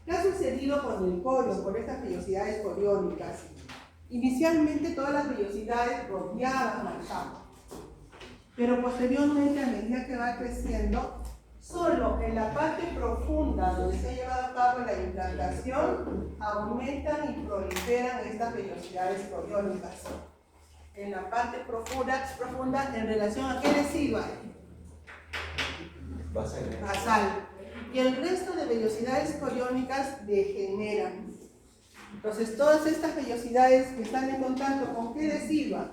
¿Qué ha sucedido con el corión, con estas vellosidades coriónicas? Inicialmente todas las vellosidades rodeaban al saco, pero posteriormente, a medida que va creciendo, solo en la parte profunda donde se ha llevado a cabo la implantación, aumentan y proliferan estas vellosidades coriónicas. En la parte profunda en relación a qué decidua? Basal. Y el resto de vellosidades coriónicas degeneran. Entonces, todas estas vellosidades que están en contacto con qué decidua?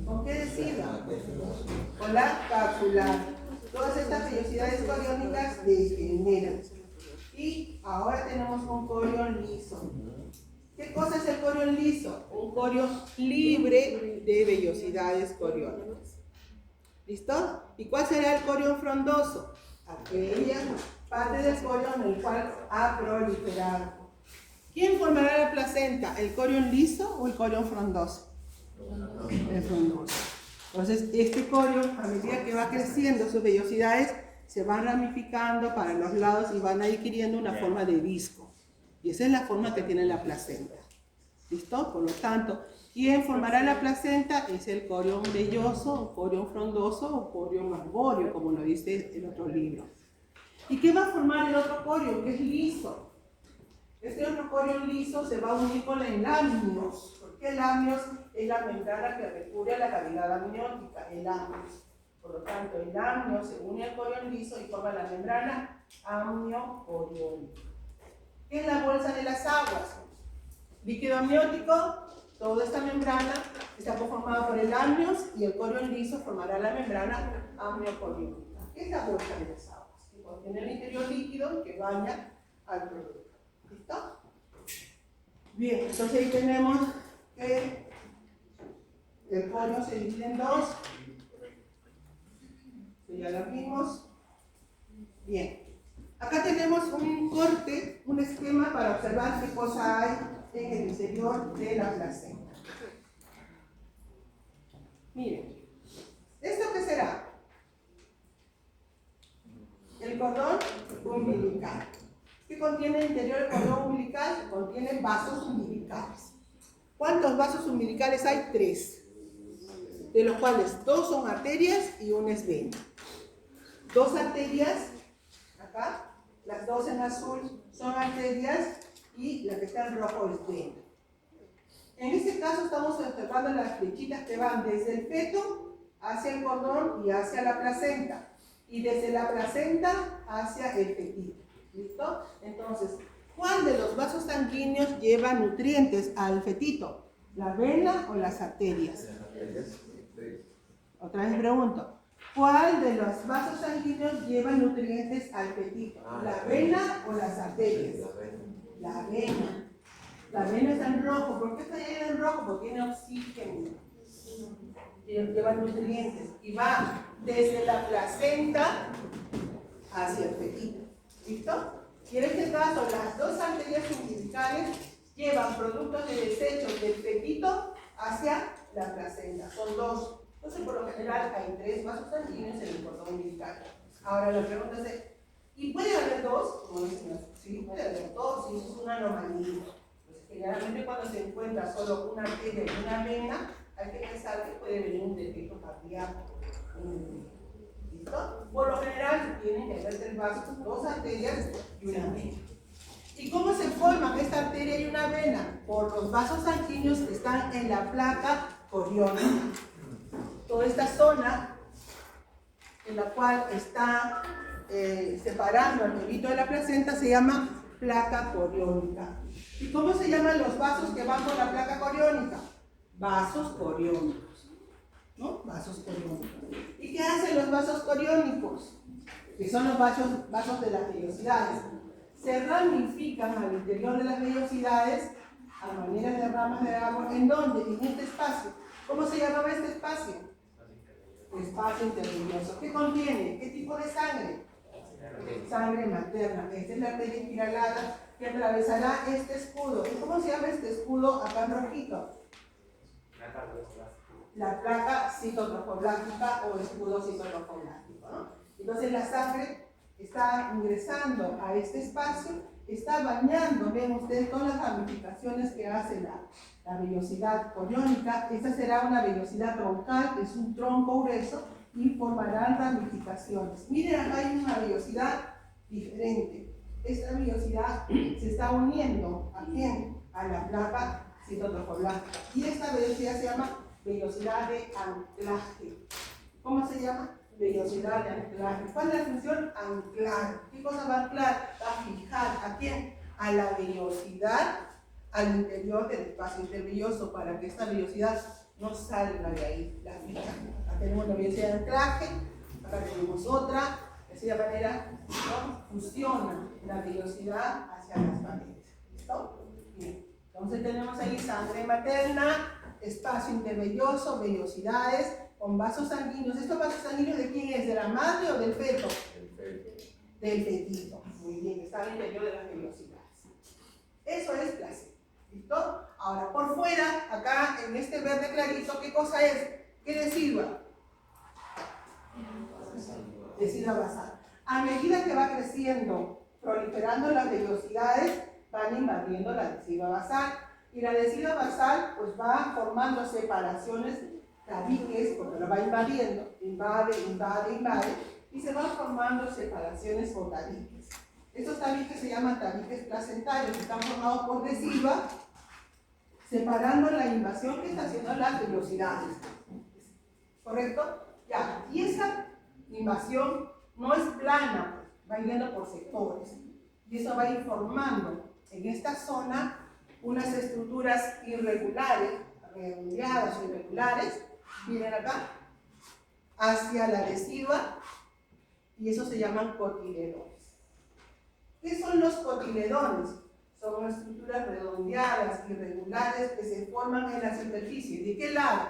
¿Con qué decidua? Con la cápsula. Todas estas vellosidades coriónicas degeneran. Y ahora tenemos un corión liso. ¿Qué cosa es el corión liso? Un corión libre de vellosidades coriónicas. ¿Listo? ¿Y cuál será el corión frondoso? Aquella parte del corión en el cual ha proliferado. ¿Quién formará la placenta? ¿El corión liso o el corión frondoso? El frondoso. Entonces, este corión, a medida que va creciendo, sus vellosidades se van ramificando para los lados y van adquiriendo una forma de disco. Y esa es la forma que tiene la placenta. ¿Listo? Por lo tanto, ¿quién formará la placenta? Es el corión velloso, corión frondoso o corión arbóreo, como lo dice el otro libro. ¿Y qué va a formar el otro corión, que es liso? Este otro corión liso se va a unir con el amnios, porque el amnios es la membrana que recubre a la cavidad amniótica, el amnios. Por lo tanto, el amnios se une al corión liso y forma la membrana amniocoriónica. ¿Qué es la bolsa de las aguas? Líquido amniótico, toda esta membrana está formada por el amnios y el corión liso formará la membrana amniocoriónica. ¿Qué es la bolsa de las aguas? Que contiene el interior líquido que baña al producto. ¿Listo? Bien, entonces ahí tenemos que el corión se divide en dos. Esto ya lo vimos. Bien. Acá tenemos un corte, un esquema para observar qué cosa hay en el interior de la placenta. Miren, ¿esto qué será? El cordón umbilical. ¿Qué contiene el interior del cordón umbilical? Contiene vasos umbilicales. ¿Cuántos vasos umbilicales hay? 3. De los cuales 2 son arterias y 1 es vena. 2 arterias, acá, las 2 en azul son arterias y la que está en rojo es vena. En este caso estamos observando las flechitas que van desde el feto hacia el cordón y hacia la placenta, y desde la placenta hacia el fetito. ¿Listo? Entonces, ¿cuál de los vasos sanguíneos lleva nutrientes al fetito? ¿La vena o las arterias? Otra vez pregunto, ¿cuál de los vasos sanguíneos lleva nutrientes al fetito? ¿La vena o las arterias? La vena. La vena está en rojo. ¿Por qué está llena en rojo? Porque tiene oxígeno. Lleva nutrientes. Y va desde la placenta hacia el fetito. ¿Listo? Y en este caso, las 2 arterias umbilicales llevan productos de desechos del fetito hacia la placenta. Son 2. Entonces, por lo general, hay 3 vasos sanguíneos en el cordón umbilical. Ahora, la pregunta es, Y puede haber dos, como dicen, sí, puede haber dos, y eso es una anomalía. Pues generalmente cuando se encuentra solo una arteria y una vena, hay que pensar que puede venir un defecto cardíaco. ¿Listo? Por lo general tienen que haber tres vasos, dos arterias y una vena. ¿Y cómo se forman esta arteria y una vena? Por los vasos sanguíneos que están en la placa coriónica. Toda esta zona en la cual está separando el huevito de la placenta se llama placa coriónica. ¿Y cómo se llaman los vasos que van por la placa coriónica? Vasos coriónicos, ¿no? Vasos coriónicos. ¿Y qué hacen los vasos coriónicos? Que son los vasos de las vellosidades. Se ramifican al interior de las vellosidades a manera de ramas de árbol. ¿En dónde? En este espacio. ¿Cómo se llamaba este espacio? Espacio intervelloso. ¿Qué contiene? ¿Qué tipo de sangre? Sangre materna. Esta es la arteria espiralada que atravesará este escudo. ¿Y cómo se llama este escudo acá en rojito? La placa citotrofoblástica o escudo citotrofoblástico, ¿no? Entonces la sangre está ingresando a este espacio, está bañando, ven ustedes todas las ramificaciones que hace la vellosidad coriónica. Esta será una vellosidad troncal, que es un tronco grueso, y formarán ramificaciones. Miren, acá hay una vellosidad diferente. Esta vellosidad se está uniendo ¿a quién? A la placa citotrofoblástica. Y esta vellosidad se llama vellosidad de anclaje. ¿Cómo se llama? Vellosidad de anclaje. ¿Cuál es la función? Anclar. ¿Qué cosa va a anclar? Va a fijar. ¿A quién? A la vellosidad al interior del espacio intervelloso para que esta vellosidad no salga de ahí. La fija. Acá tenemos la vellosidad de anclaje, acá tenemos otra. De esa manera, ¿no? Fusiona la vellosidad hacia las paredes. ¿Listo? Bien. Entonces tenemos ahí sangre materna, espacio intervelloso, vellosidades con vasos sanguíneos. ¿Estos vasos sanguíneos de quién es? ¿De la madre o del feto? Del fetito. Muy bien, está al interior de las vellosidades. Eso es placenta. ¿Listo? Ahora, por fuera, acá en este verde clarito, ¿qué cosa es? ¿Qué decidua? Decidua basal. A medida que va creciendo, proliferando las vellosidades, van invadiendo la decidua basal. Y la decidua basal pues va formando separaciones tabiques, porque lo va invadiendo, invade, y se van formando separaciones o tabiques. Estos tabiques se llaman tabiques placentarios, están formados por decidua, separando la invasión que está haciendo las vellosidades. ¿Correcto? Ya, y esa invasión no es plana, va yendo por sectores, y eso va a ir formando en esta zona unas estructuras irregulares, redondeadas o irregulares, miren acá, hacia la decidua, y eso se llaman cotiledones. ¿Qué son los cotiledones? Son estructuras redondeadas, irregulares, que se forman en la superficie. ¿De qué lado?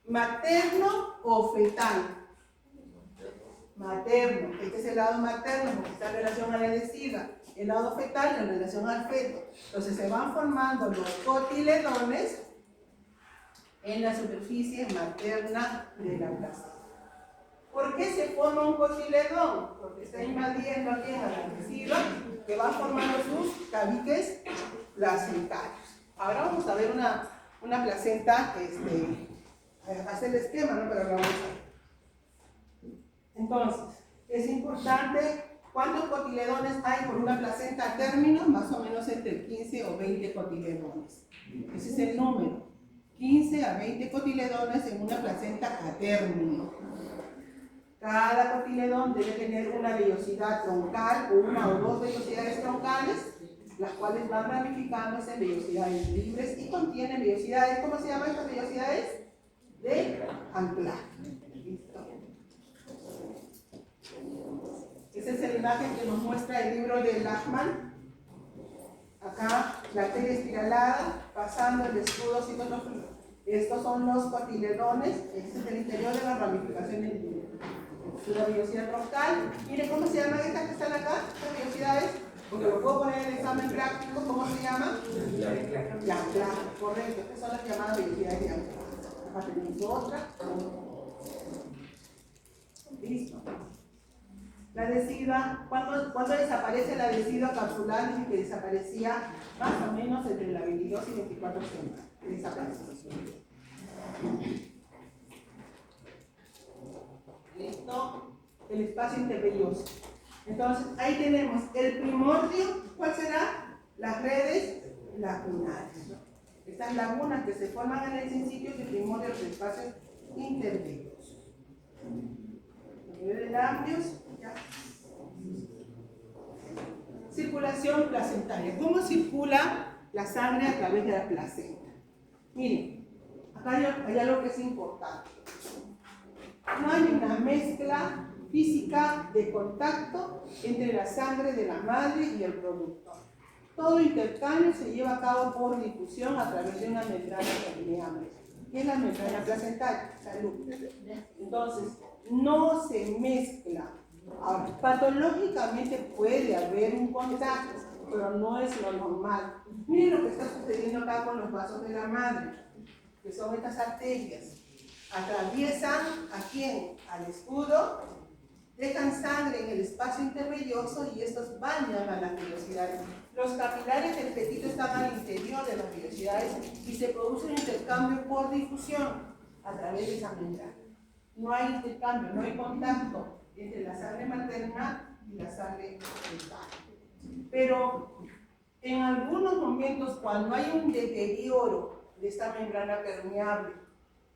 ¿Materno o fetal? Materno. Este es el lado materno porque está en relación a la decidua. El lado fetal en relación al feto. Entonces se van formando los cotiledones en la superficie materna de la placenta. ¿Por qué se forma un cotiledón? Porque está invadiendo aquí a la decidua, que va formando sus tabiques placentarios. Ahora vamos a ver una placenta, hacer el esquema, ¿no? Pero lo vamos a ver. Entonces, es importante, ¿cuántos cotiledones hay por una placenta a término? Más o menos entre 15 o 20 cotiledones. Ese es el número. 15 a 20 cotiledones en una placenta a término. Cada cotiledón debe tener una vellosidad troncal o una o dos vellosidades troncales, las cuales van ramificándose en vellosidades libres y contienen vellosidades. ¿Cómo se llaman estas vellosidades? De anclaje. ¿Listo? Esa es la imagen que nos muestra el libro de Lachmann. Acá la arteria espiralada, pasando el escudo citotroflástico. Estos son los cotiledones, este es el interior de la ramificación del la vellosidad troncal. Miren cómo se llaman estas que están acá, estas vellosidades, porque lo puedo poner en el examen práctico. ¿Cómo se llama? De anclaje, correcto. Estas son las llamadas vellosidades de anclaje. Acá tenemos otra. Listo. La adhesiva, ¿cuándo desaparece la adhesiva capsular? Dice que desaparecía más o menos entre la 22 y 24 semanas. Desaparece. Listo. El espacio intervelloso. Entonces, ahí tenemos el primordio. ¿Cuál será? Las redes lagunares. Estas lagunas que se forman en el principio y el primordio de los espacios intervellosos. A nivel de labios, ya. Circulación placentaria. ¿Cómo circula la sangre a través de la placenta? Miren, acá hay algo que es importante. No hay una mezcla física de contacto entre la sangre de la madre y el producto. Todo intercambio se lleva a cabo por difusión a través de una membrana permeable. ¿Qué es la membrana placentaria? Salud. Entonces, no se mezcla. Ahora, patológicamente puede haber un contacto, pero no es lo normal. Miren lo que está sucediendo acá con los vasos de la madre, que son estas arterias. Atraviesan ¿a quién? Al escudo, dejan sangre en el espacio intervelloso y estos bañan a las vellosidades. Los capilares del fetito están al interior de las vellosidades y se produce un intercambio por difusión a través de esa membrana. No hay intercambio, no hay contacto entre la sangre materna y la sangre fetal. Pero en algunos momentos, cuando hay un deterioro de esta membrana permeable,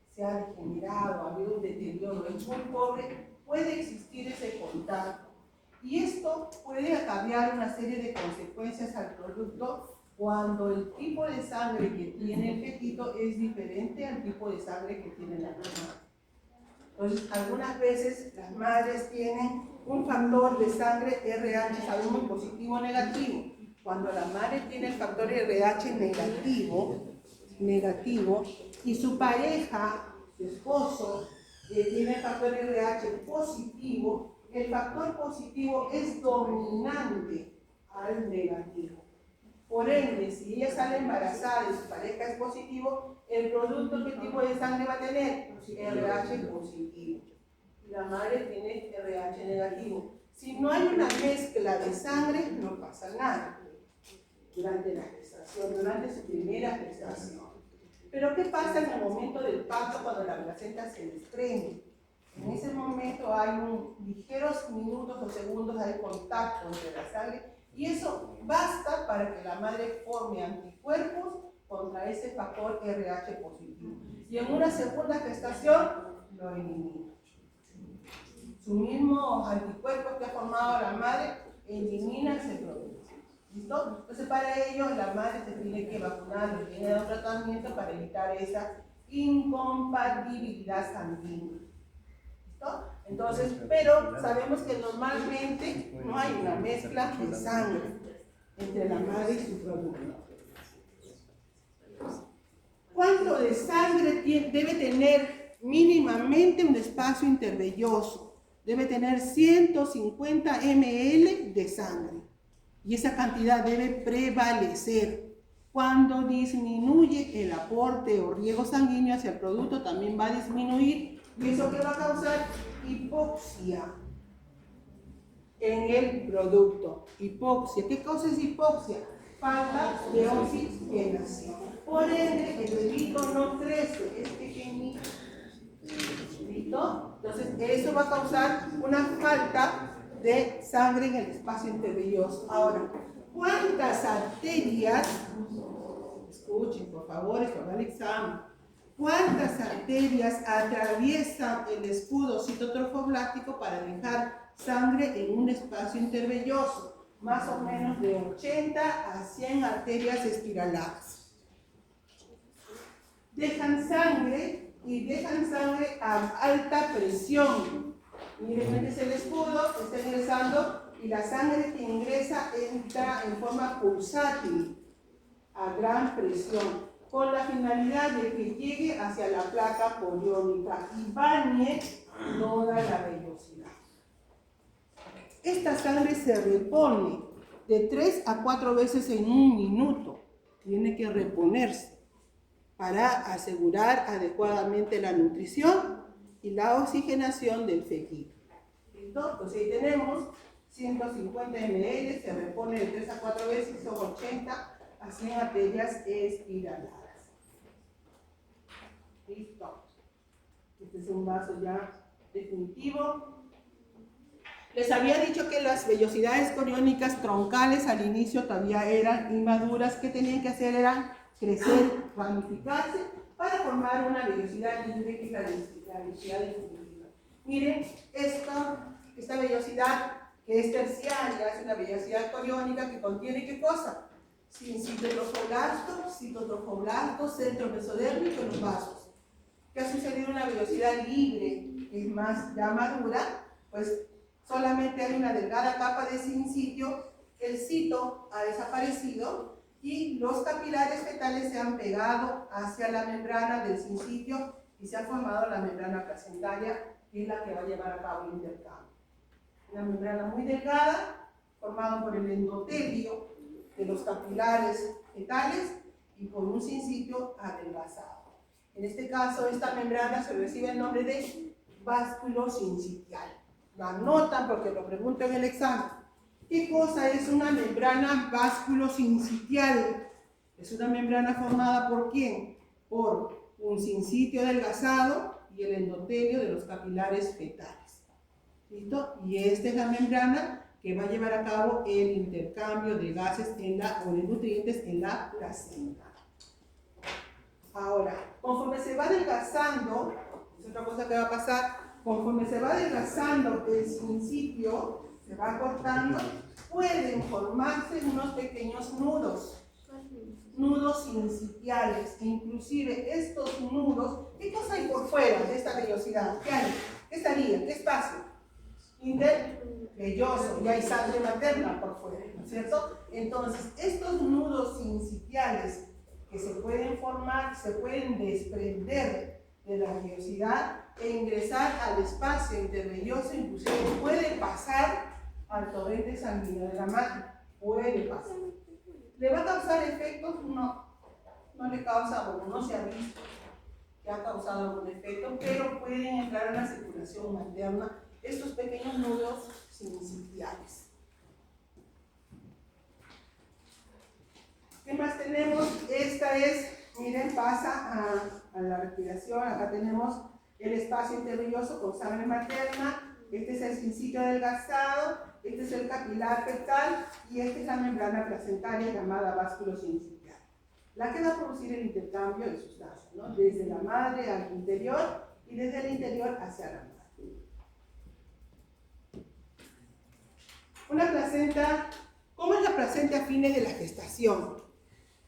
se ha degenerado, ha habido un deterioro, es muy pobre, puede existir ese contacto. Y esto puede acarrear una serie de consecuencias al producto cuando el tipo de sangre que tiene el fetito es diferente al tipo de sangre que tiene la mamá. Entonces, algunas veces las madres tienen un factor de sangre RH, sabemos positivo o negativo. Cuando la madre tiene el factor RH negativo y su pareja, su esposo, tiene el factor RH positivo, el factor positivo es dominante al negativo. Por ende, si ella sale embarazada y su pareja es positivo, el producto, ¿qué tipo de sangre va a tener? RH positivo. Y la madre tiene RH negativo. Si no hay una mezcla de sangre, no pasa nada durante la gestación, durante su primera gestación. Pero ¿qué pasa en el momento del parto cuando la placenta se desprende? En ese momento hay ligeros minutos o segundos de contacto entre la sangre y eso basta para que la madre forme anticuerpos contra ese factor RH positivo. Y en una segunda gestación lo elimina. Su mismo anticuerpo que ha formado la madre elimina ese producto. ¿Listo? Entonces para ello la madre se tiene que vacunar, le tiene que dar un tratamiento para evitar esa incompatibilidad sanguínea. ¿Listo? Entonces, pero sabemos que normalmente no hay una mezcla de sangre entre la madre y su producto. ¿Cuánto de sangre debe tener mínimamente un espacio intervelloso? Debe tener 150 ml de sangre. Y esa cantidad debe prevalecer. Cuando disminuye el aporte o riego sanguíneo hacia el producto, también va a disminuir. ¿Y eso qué va a causar? Hipoxia en el producto. Hipoxia. ¿Qué causa es hipoxia? Falta de oxigenación. Por ende, el bebito no crece, es pequeñito. ¿Listo? Entonces, eso va a causar una falta de sangre en el espacio intervelloso. Ahora, ¿cuántas arterias, escuchen por favor, esto va al examen, cuántas arterias atraviesan el escudo citotrofoblástico para dejar sangre en un espacio intervelloso? Más o menos de 80 a 100 arterias espiraladas. Dejan sangre a alta presión. Miren, este es el escudo, está ingresando y la sangre que ingresa entra en forma pulsátil a gran presión con la finalidad de que llegue hacia la placa poliónica y bañe toda la vellosidad. Esta sangre se repone de 3 a 4 veces en un minuto. Tiene que reponerse para asegurar adecuadamente la nutrición y la oxigenación del fetito. ¿Listo? Entonces ahí tenemos 150 ml, se repone de 3 a 4 veces, son 80, así en arterias espiraladas. ¿Listo? Este es un vaso ya definitivo. Les había dicho que las vellosidades coriónicas troncales al inicio todavía eran inmaduras. ¿Qué tenían que hacer? Eran crecer, ramificarse para formar una vellosidad libre, que es la vellosidad definitiva. Miren, esta vellosidad que es terciaria, es una vellosidad coriónica que contiene ¿qué cosa? Citotrofoblasto, citotrofoblasto, centro mesodérmico en los vasos. ¿Qué ha sucedido en una vellosidad libre, que es más ya madura? Pues solamente hay una delgada capa de sincitio, el cito ha desaparecido y los capilares fetales se han pegado hacia la membrana del sincitio y se ha formado la membrana placentaria, que es la que va a llevar a cabo el intercambio. Una membrana muy delgada, formada por el endotelio de los capilares fetales y por un sincitio adelgazado. En este caso, esta membrana se recibe el nombre de básculo sincitial. Lo anotan porque lo pregunto en el examen. ¿Qué cosa es una membrana básculo sincitial? Es una membrana formada ¿por quién? Por un sincitio adelgazado y el endotelio de los capilares fetales. ¿Listo? Y esta es la membrana que va a llevar a cabo el intercambio de gases o de nutrientes en la placenta. Ahora, conforme se va adelgazando, es otra cosa que va a pasar, conforme se va adelgazando el sincitio, se va cortando, pueden formarse unos pequeños nudos sincitiales. Inclusive estos nudos, ¿qué cosa hay por fuera de esta vellosidad? ¿Qué hay? ¿Qué estaría? ¿Qué espacio? Intervelloso, y hay sangre materna por fuera, ¿no es cierto? Entonces, estos nudos sincitiales que se pueden formar, se pueden desprender de la vellosidad e ingresar al espacio intervelloso, inclusive puede pasar al torrente sanguíneo de la madre, puede pasar. ¿Le va a causar efectos? No le causa, bueno, no se ha visto que ha causado algún efecto, pero pueden entrar a la circulación materna estos pequeños nudos sincitiales. ¿Qué más tenemos? Esta es, miren, pasa a la respiración. Acá tenemos el espacio intervelloso con sangre materna. Este es el sincitio adelgazado, este es el capilar fetal y esta es la membrana placentaria llamada básculo sincitial, la que va a producir el intercambio de sustancias, ¿no? Desde la madre al interior y desde el interior hacia la madre. Una placenta, ¿cómo es la placenta a fines de la gestación?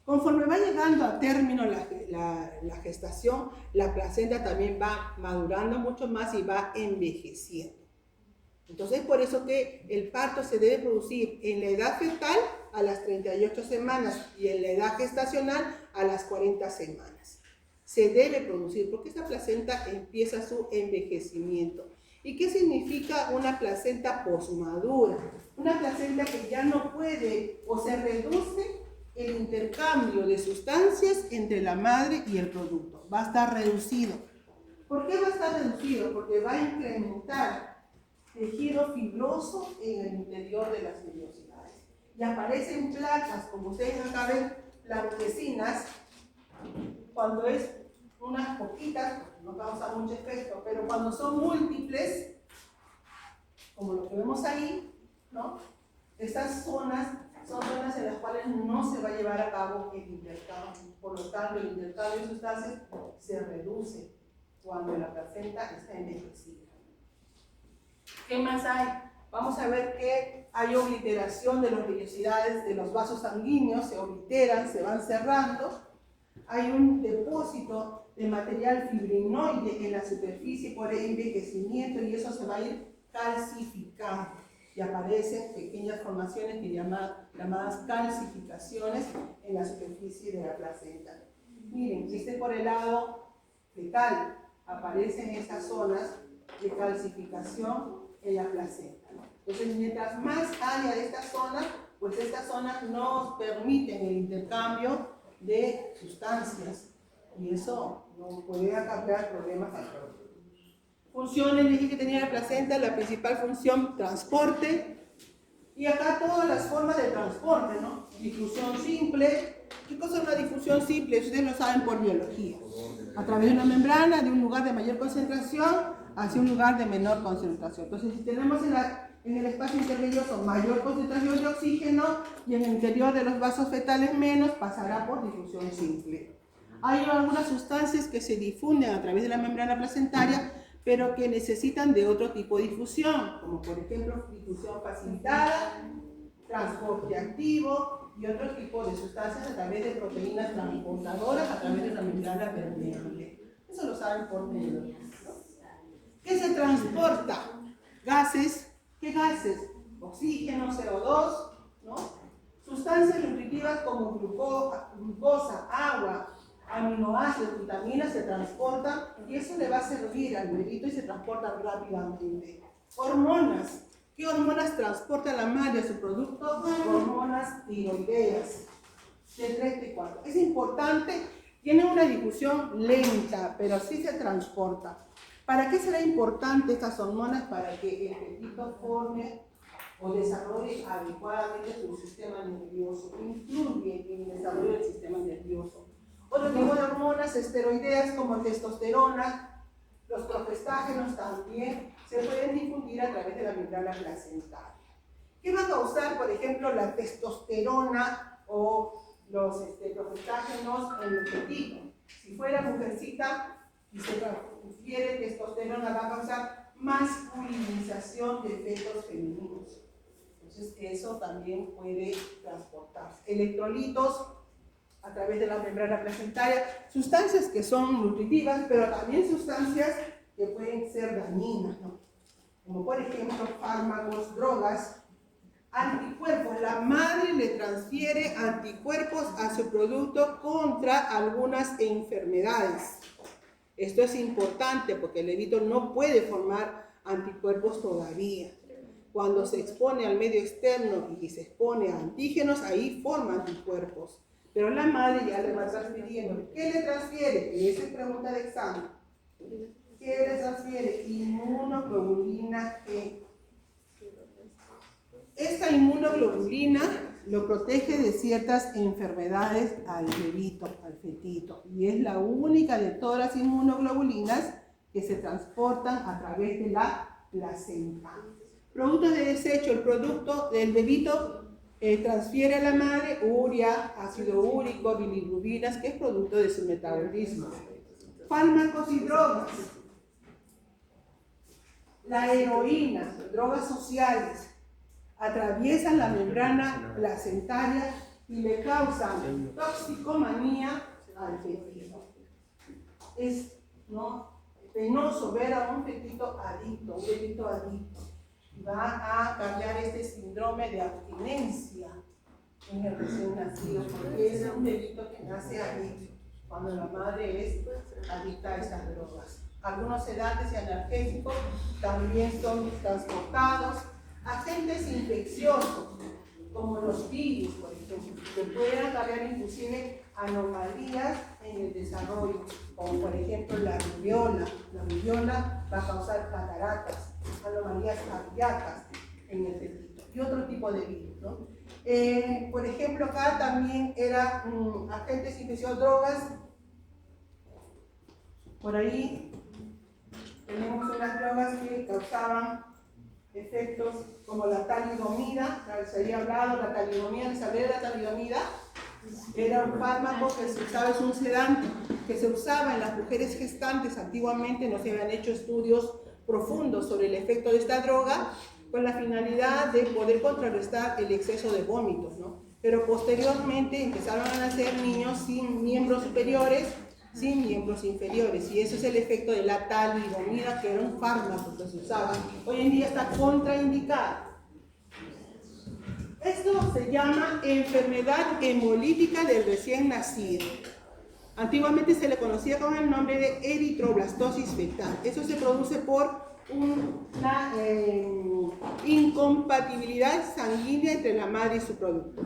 Conforme va llegando a término la gestación, la placenta también va madurando mucho más y va envejeciendo. Entonces, por eso que el parto se debe producir en la edad fetal a las 38 semanas y en la edad gestacional a las 40 semanas. Se debe producir porque esta placenta empieza su envejecimiento. ¿Y qué significa una placenta posmadura? Una placenta que ya no puede o se reduce el intercambio de sustancias entre la madre y el producto. Va a estar reducido. ¿Por qué va a estar reducido? Porque va a incrementar tejido fibroso en el interior de las vellosidades. Y aparecen placas, como ustedes acá ven, blanquecinas, cuando es unas poquitas, no causa mucho efecto, pero cuando son múltiples, como lo que vemos ahí, ¿no? Estas zonas son zonas en las cuales no se va a llevar a cabo el intercambio. Por lo tanto, el intercambio de sustancias se reduce cuando la placenta está envejecida. ¿Qué más hay? Vamos a ver que hay obliteración de las vellosidades de los vasos sanguíneos, se obliteran, se van cerrando. Hay un depósito de material fibrinoide en la superficie por el envejecimiento y eso se va a ir calcificando. Y aparecen pequeñas formaciones que llamadas calcificaciones en la superficie de la placenta. Miren, por el lado fetal, aparecen estas zonas de calcificación en la placenta, ¿no? Entonces, mientras más haya de estas zonas, pues estas zonas nos permiten el intercambio de sustancias y eso nos puede acarrear problemas. Funciones, dije que tenía la placenta, la principal función, transporte. Y acá todas las formas de transporte, ¿no? Difusión simple. ¿Qué cosa es una difusión simple? Ustedes lo saben por biología. A través de una membrana, de un lugar de mayor concentración hacia un lugar de menor concentración. Entonces, si tenemos en el espacio intervelloso mayor concentración de oxígeno y en el interior de los vasos fetales menos, pasará por difusión simple. Hay algunas sustancias que se difunden a través de la membrana placentaria, pero que necesitan de otro tipo de difusión, como por ejemplo difusión facilitada, transporte activo y otro tipo de sustancias a través de proteínas transportadoras a través de la membrana permeable. Eso lo saben por biología, ¿no? ¿Qué se transporta? Gases. ¿Qué gases? Oxígeno, CO2, ¿no? Sustancias nutritivas como glucosa, agua, aminoácidos, vitaminas se transportan y eso le va a servir al bebito y se transportan rápidamente. Hormonas. ¿Qué hormonas transporta la madre a su producto? Hormonas tiroideas. T3, T4. Es importante, tiene una difusión lenta, pero sí se transporta. ¿Para qué será importante estas hormonas? Para que el bebito forme o desarrolle adecuadamente su sistema nervioso, influye en el desarrollo del sistema nervioso. Otro tipo de hormonas esteroideas como testosterona, los progestágenos también se pueden difundir a través de la membrana placentaria. ¿Qué va a causar, por ejemplo, la testosterona o los progestágenos en el feto? Si fuera mujercita y se transfiere testosterona, va a causar masculinización de fetos femeninos. Entonces, eso también puede transportarse. Electrolitos a través de la membrana placentaria, sustancias que son nutritivas, pero también sustancias que pueden ser dañinas, ¿no? Como por ejemplo fármacos, drogas, anticuerpos. La madre le transfiere anticuerpos a su producto contra algunas enfermedades. Esto es importante porque el bebito no puede formar anticuerpos todavía. Cuando se expone al medio externo y se expone a antígenos, ahí forma anticuerpos. Pero la madre ya le va transfiriendo. ¿Qué le transfiere? Y esa es pregunta de examen. ¿Qué le transfiere? Inmunoglobulina G. Esta inmunoglobulina lo protege de ciertas enfermedades al bebito, al fetito. Y es la única de todas las inmunoglobulinas que se transportan a través de la placenta. Productos de desecho, el producto del bebito transfiere a la madre urea, ácido úrico, bilirrubinas, que es producto de su metabolismo. Fármacos y drogas. La heroína, drogas sociales, atraviesan la membrana placentaria y le causan toxicomanía al fetito. Es penoso ver a un fetito adicto, Va a cambiar este síndrome de abstinencia en el recién nacido, porque es un bebito que nace adicto, cuando la madre es adicta a estas drogas. Algunos sedantes y analgésicos también son transportados. Agentes infecciosos, como los virus, por ejemplo, que pueden acarrear inclusive anomalías en el desarrollo, como por ejemplo la rubiola. La rubiola va a causar cataratas, anomalías cardíacas en el fetito y otro tipo de virus, ¿no? Por ejemplo, acá también era agentes infecciosos, drogas. Por ahí tenemos unas drogas que causaban efectos como la talidomida. Se había hablado, la talidomida, ¿les hablé de la talidomida? Era un fármaco que se usaba, es un sedante que se usaba en las mujeres gestantes. Antiguamente no se habían hecho estudios profundos sobre el efecto de esta droga con la finalidad de poder contrarrestar el exceso de vómitos, ¿no? Pero posteriormente empezaron a nacer niños sin miembros superiores, sin miembros inferiores, y ese es el efecto de la talidomida, que era un fármaco que se usaba. Hoy en día está contraindicado. Esto se llama enfermedad hemolítica del recién nacido. Antiguamente se le conocía con el nombre de eritroblastosis fetal. Eso se produce por una incompatibilidad sanguínea entre la madre y su producto.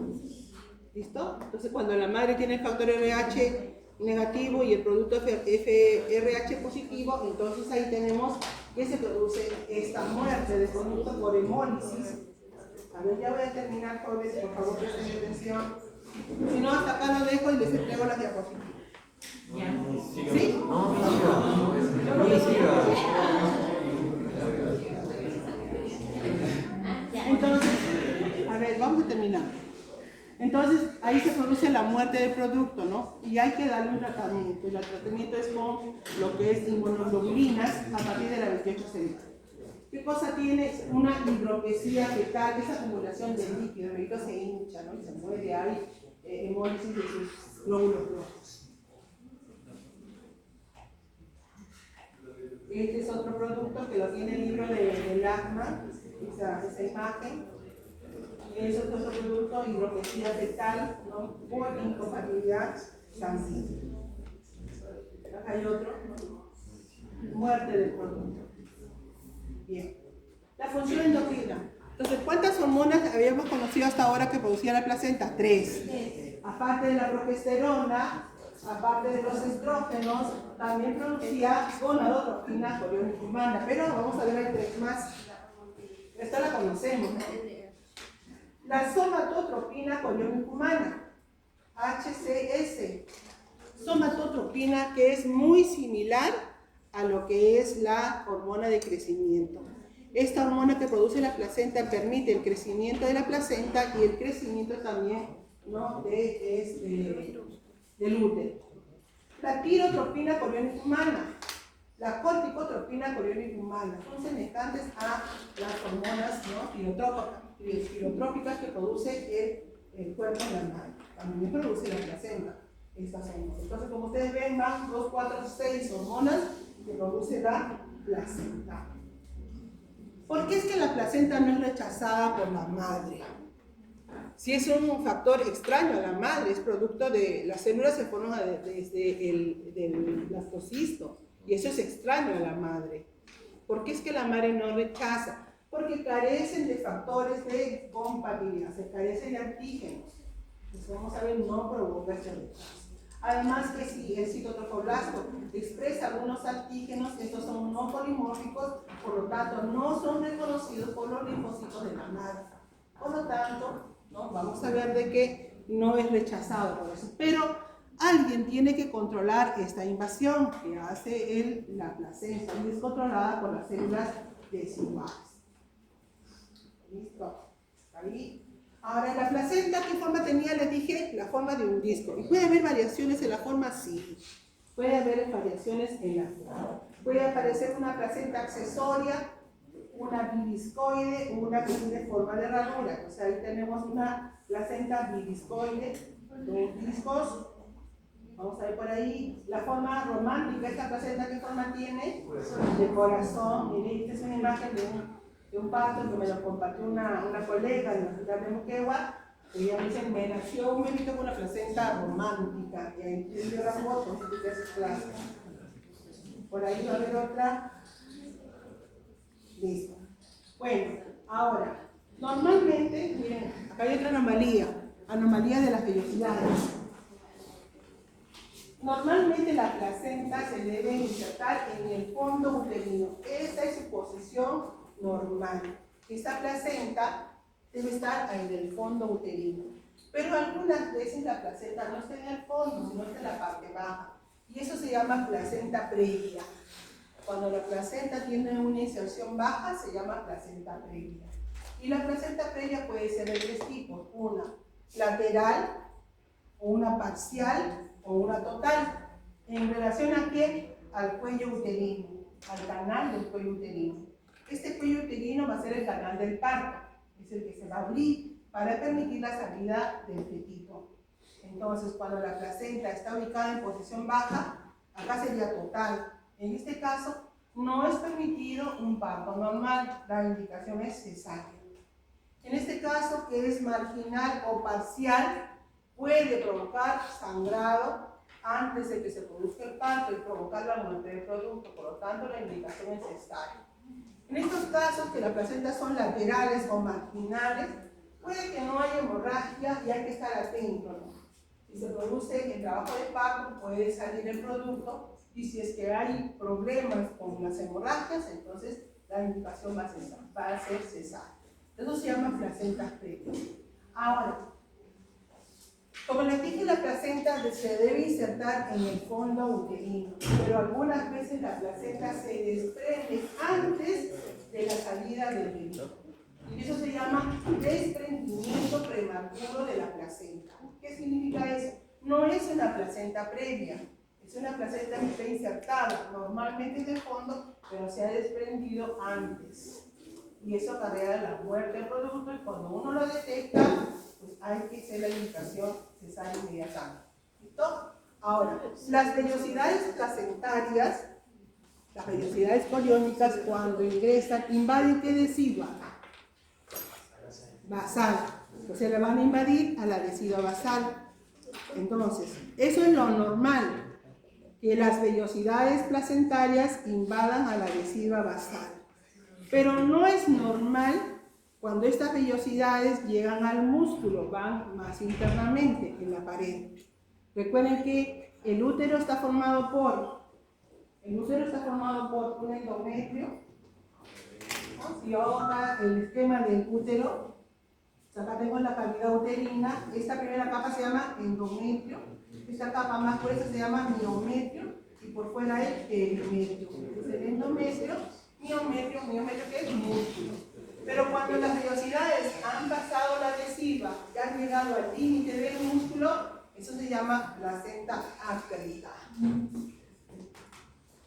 ¿Listo? Entonces, cuando la madre tiene el factor RH negativo y el producto FRH positivo, entonces ahí tenemos que se produce esta muerte de producto por hemólisis. A ver, ya voy a terminar, jóvenes, por favor presten atención. Si no, hasta acá lo dejo y les entrego las diapositivas. ¿Sí? Entonces, a ver, vamos a terminar. Entonces, ahí se produce la muerte del producto, ¿no? Y hay que darle un tratamiento. Y el tratamiento es con lo que es inmunoglobulinas a partir de la 28 semanas. ¿Qué cosa tiene? Una hidropesía fetal, esa acumulación de líquido, el líquido se hincha, ¿no? Y se mueve, hay hemólisis de sus glóbulos rojos. Este es otro producto que lo tiene el libro de Lachman, esa imagen. Es otro producto, hidropesía fetal, ¿no? Por incompatibilidad sanguínea. Acá hay otro, ¿no? Muerte del producto. Bien. La función endocrina. Entonces, ¿cuántas hormonas habíamos conocido hasta ahora que producía la placenta? 3. Aparte de la progesterona, aparte de los estrógenos, también producía gonadotropina, coriónica humana. Pero vamos a ver, hay 3 más. Esta la conocemos, ¿no? La somatotropina coriónica humana, HCS. Somatotropina, que es muy similar a lo que es la hormona de crecimiento. Esta hormona que produce la placenta permite el crecimiento de la placenta y el crecimiento también, ¿no? del útero. La tirotropina coriónica humana, la corticotropina coriónica humana, son semejantes a las hormonas, ¿no? tirotrópicas que produce el cuerpo de la madre. También produce la placenta, estas hormonas. Entonces, como ustedes ven, van 2, 4, 6 hormonas que produce la placenta. ¿Por qué es que la placenta no es rechazada por la madre? Si es un factor extraño a la madre, es producto de las células se forman desde el blastocisto, y eso es extraño a la madre. ¿Por qué es que la madre no rechaza? Porque carecen de factores de compatibilidad, se carecen de antígenos. Entonces, vamos a ver, no provoca este rechazo. Además que si el citotrofoblasto expresa algunos antígenos, estos son no polimórficos, por lo tanto no son reconocidos por los linfocitos de la madre. Por lo tanto, ¿no? Vamos a ver de que no es rechazado por eso. Pero alguien tiene que controlar esta invasión que hace la placenta y es controlada por las células desiguales. ¿Listo? Ahí. Ahora, la placenta, ¿qué forma tenía? Les dije, la forma de un disco. ¿Y puede haber variaciones en la forma? Sí. Puede haber variaciones en la forma. Puede aparecer una placenta accesoria, una bidiscoide o una que tiene forma de herradura. O sea, ahí tenemos una placenta bidiscoide, 2 discos. Vamos a ver por ahí la forma romántica. ¿Esta placenta qué forma tiene? De corazón. Miren, esta es una imagen de un parto que me lo compartió una colega de la ciudad de Moquegua. Ella me dice, me nació un bebito con una placenta romántica. Y ahí tiene la foto, por ahí va a haber otra. Listo. Bueno, ahora, normalmente, miren, acá hay otra anomalía de las vellosidades. Normalmente la placenta se debe insertar en el fondo uterino. Esa es su posición normal. Esta placenta debe estar en el fondo uterino. Pero algunas veces la placenta no está en el fondo, sino está en la parte baja. Y eso se llama placenta previa. Cuando la placenta tiene una inserción baja, se llama placenta previa. Y la placenta previa puede ser de 3 tipos. Una lateral, o una parcial, o una total. ¿En relación a qué? Al cuello uterino, al canal del cuello uterino. Este cuello uterino va a ser el canal del parto. Es el que se va a abrir para permitir la salida del fetito. Entonces, cuando la placenta está ubicada en posición baja, acá sería total. En este caso, no es permitido un parto normal, la indicación es cesárea. En este caso, que es marginal o parcial, puede provocar sangrado antes de que se produzca el parto y provocar la muerte del producto, por lo tanto, la indicación es cesárea. En estos casos, que las placentas son laterales o marginales, puede que no haya hemorragia y hay que estar atento, ¿no? Si se produce el trabajo de parto, puede salir el producto, y si es que hay problemas con las hemorragias, entonces la indicación va a ser cesárea. Eso se llama placenta previa. Ahora, como les dije, la placenta se debe insertar en el fondo uterino, pero algunas veces la placenta se desprende antes de la salida del bebé. Y eso se llama desprendimiento prematuro de la placenta. ¿Qué significa eso? No es una placenta previa, es una placenta que está insertada normalmente en el fondo, pero se ha desprendido antes. Y eso acarrea la muerte del producto, y cuando uno lo detecta, pues hay que hacer la indicación cesárea inmediatamente. ¿Listo? Ahora, las vellosidades placentarias, las vellosidades coriónicas, cuando ingresan, invaden ¿qué decidua? Basal. O sea, le van a invadir a la decidua basal. Entonces, eso es lo normal, que las vellosidades placentarias invadan a la decidua basal. Pero no es normal cuando estas vellosidades llegan al músculo, van más internamente en la pared. Recuerden que el útero está formado por un endometrio. ¿No? Si yo hago acá el esquema del útero, acá tengo la cavidad uterina, esta primera capa se llama endometrio, esta capa más gruesa se llama miometrio, y por fuera el perimetrio. Entonces el endometrio, miometrio que es músculo. Pero cuando las vellosidades han pasado la decidua y han llegado al límite del músculo, eso se llama placenta acreta.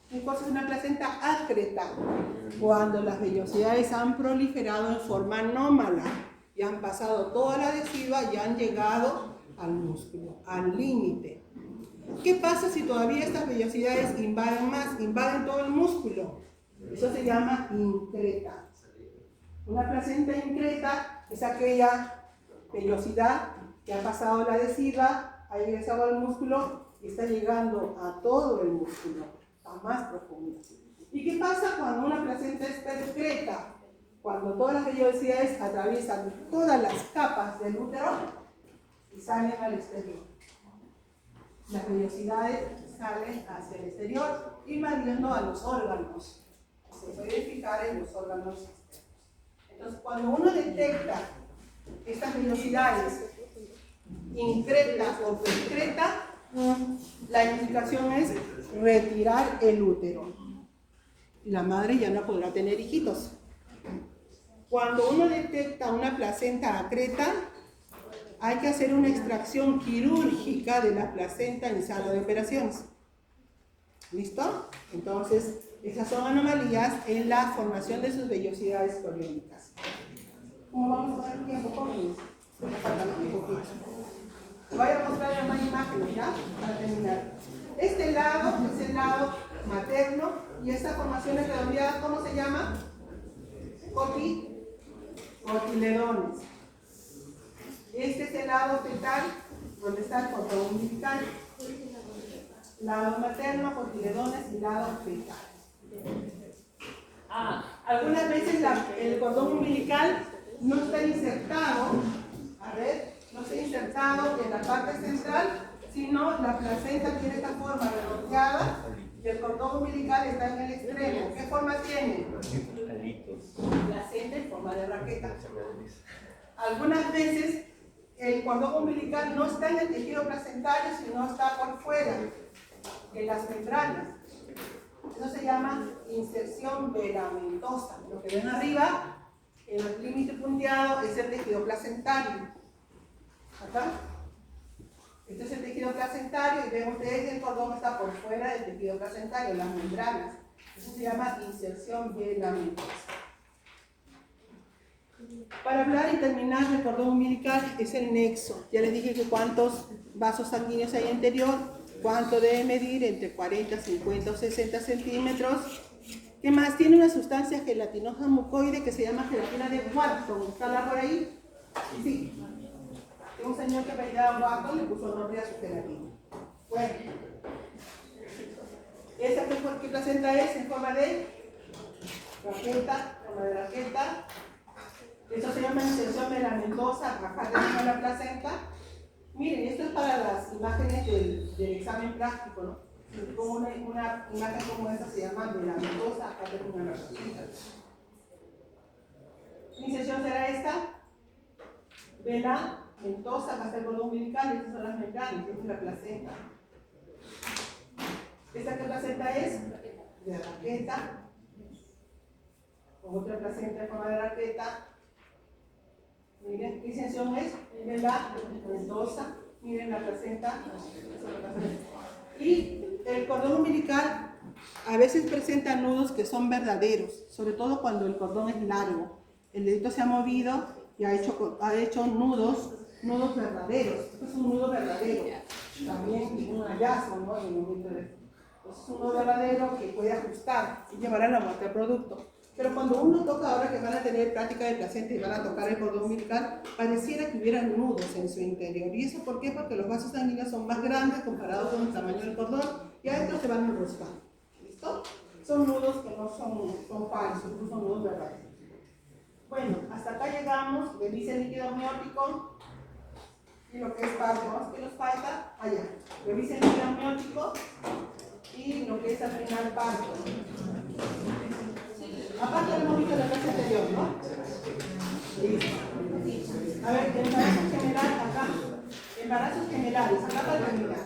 ¿Qué cosa es una placenta acreta? Cuando las vellosidades han proliferado en forma anómala y han pasado toda la decidua y han llegado al músculo, al límite. ¿Qué pasa si todavía estas vellosidades invaden más, invaden todo el músculo? Eso se llama increta. Una placenta increta es aquella vellosidad que ha pasado la decidua, ha ingresado al músculo y está llegando a todo el músculo, a más profundo. ¿Y qué pasa cuando una placenta es excreta? Cuando todas las vellosidades atraviesan todas las capas del útero y salen al exterior. Las vellosidades salen hacia el exterior, invadiendo a los órganos. Se puede fijar en los órganos externos. Entonces, cuando uno detecta estas vellosidades incretas o excretas, la indicación es retirar el útero. Y la madre ya no podrá tener hijitos. Cuando uno detecta una placenta acreta, hay que hacer una extracción quirúrgica de la placenta en sala de operaciones. ¿Listo? Entonces, esas son anomalías en la formación de sus vellosidades coriónicas. ¿Cómo vamos a ver el tiempo? Jóvenes. Voy a mostrar más imágenes, ¿ya? Para terminar. Este lado es el lado materno, y esta formación es redondeada, ¿cómo se llama? Cotiledones. Este es el lado fetal, donde está el cordón umbilical. Lado materno, cotiledones, y lado fetal. Algunas veces el cordón umbilical no está insertado, no está insertado en la parte central, sino la placenta tiene esta forma redondeada y el cordón umbilical está en el extremo. ¿Qué forma tiene? Placenta en forma de raqueta. Algunas veces el cordón umbilical no está en el tejido placentario, sino está por fuera, en las membranas. Eso se llama inserción velamentosa. Lo que ven arriba, en el límite punteado, es el tejido placentario. ¿Acá? Este es el tejido placentario, y ven ustedes que el cordón está por fuera del tejido placentario, las membranas. Eso se llama inserción velamentosa. Para hablar y terminar del cordón umbilical es el nexo. Ya les dije que cuántos vasos sanguíneos hay interior, cuánto debe medir, entre 40, 50 o 60 centímetros. ¿Qué más? Tiene una sustancia gelatinosa mucoide que se llama gelatina de Watson. ¿Está por ahí? Sí. Un señor que apellidaba Watson le puso nombre a su gelatina. Bueno. ¿Esa qué placenta es? En forma de raqueta. Eso se llama inserción velamentosa, rajar de la placenta. Miren, esto es para las imágenes del examen práctico, ¿no? Como una imagen como esta se llama de la ventosa, acá tengo una representación. Mi inserción será esta, vela ventosa, acá está el cordón umbilical, estas son las membranas, esta es la placenta. ¿Esta qué placenta es? De raqueta, con otra placenta en forma de raqueta. Miren, ¿qué inserción es? Miren la ventosa, miren la placenta. Y el cordón umbilical a veces presenta nudos que son verdaderos, sobre todo cuando el cordón es largo. El dedito se ha movido y ha hecho nudos verdaderos. Esto es un nudo verdadero. También un hallazgo, ¿no? En el momento de... Es un nudo verdadero que puede ajustar y llevar a la muerte del producto. Pero cuando uno toca, ahora que van a tener práctica de placenta y van a tocar el cordón umbilical, pareciera que hubieran nudos en su interior. ¿Y eso por qué? Porque los vasos sanguíneos son más grandes comparados con el tamaño del cordón y adentro se van enroscando. ¿Listo? Son nudos que no son falsos, no son nudos verdaderos. Bueno, hasta acá llegamos. Revise el líquido amniótico y lo que es parto. ¿Qué nos falta? Allá. Revise el líquido amniótico y lo que es al final parto. Aparte hemos visto la clase anterior, ¿no? Listo. A ver, embarazo general acá. Embarazos generales, acá para terminar.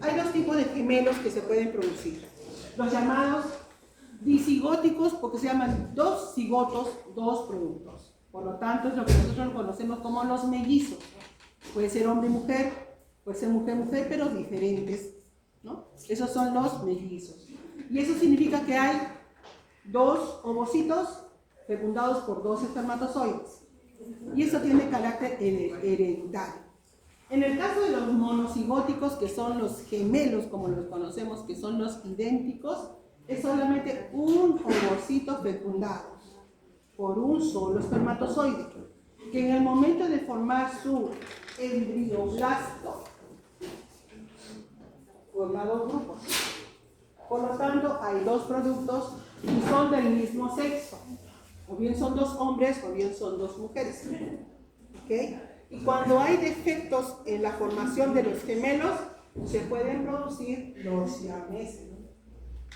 Hay dos tipos de gemelos que se pueden producir. Los llamados disigóticos, porque se llaman dos cigotos, dos productos. Por lo tanto, es lo que nosotros conocemos como los mellizos. Puede ser hombre y mujer, puede ser mujer-mujer, pero diferentes, ¿no? Esos son los mellizos. Y eso significa que hay dos ovocitos fecundados por dos espermatozoides. Y eso tiene carácter hereditario. En el caso de los monocigóticos, que son los gemelos, como los conocemos, que son los idénticos, es solamente un ovocito fecundado por un solo espermatozoide, que en el momento de formar su embrioblasto forma dos grupos. Por lo tanto, hay dos productos y son del mismo sexo. O bien son dos hombres o bien son dos mujeres. ¿Okay? Y cuando hay defectos en la formación de los gemelos, se pueden producir los siameses.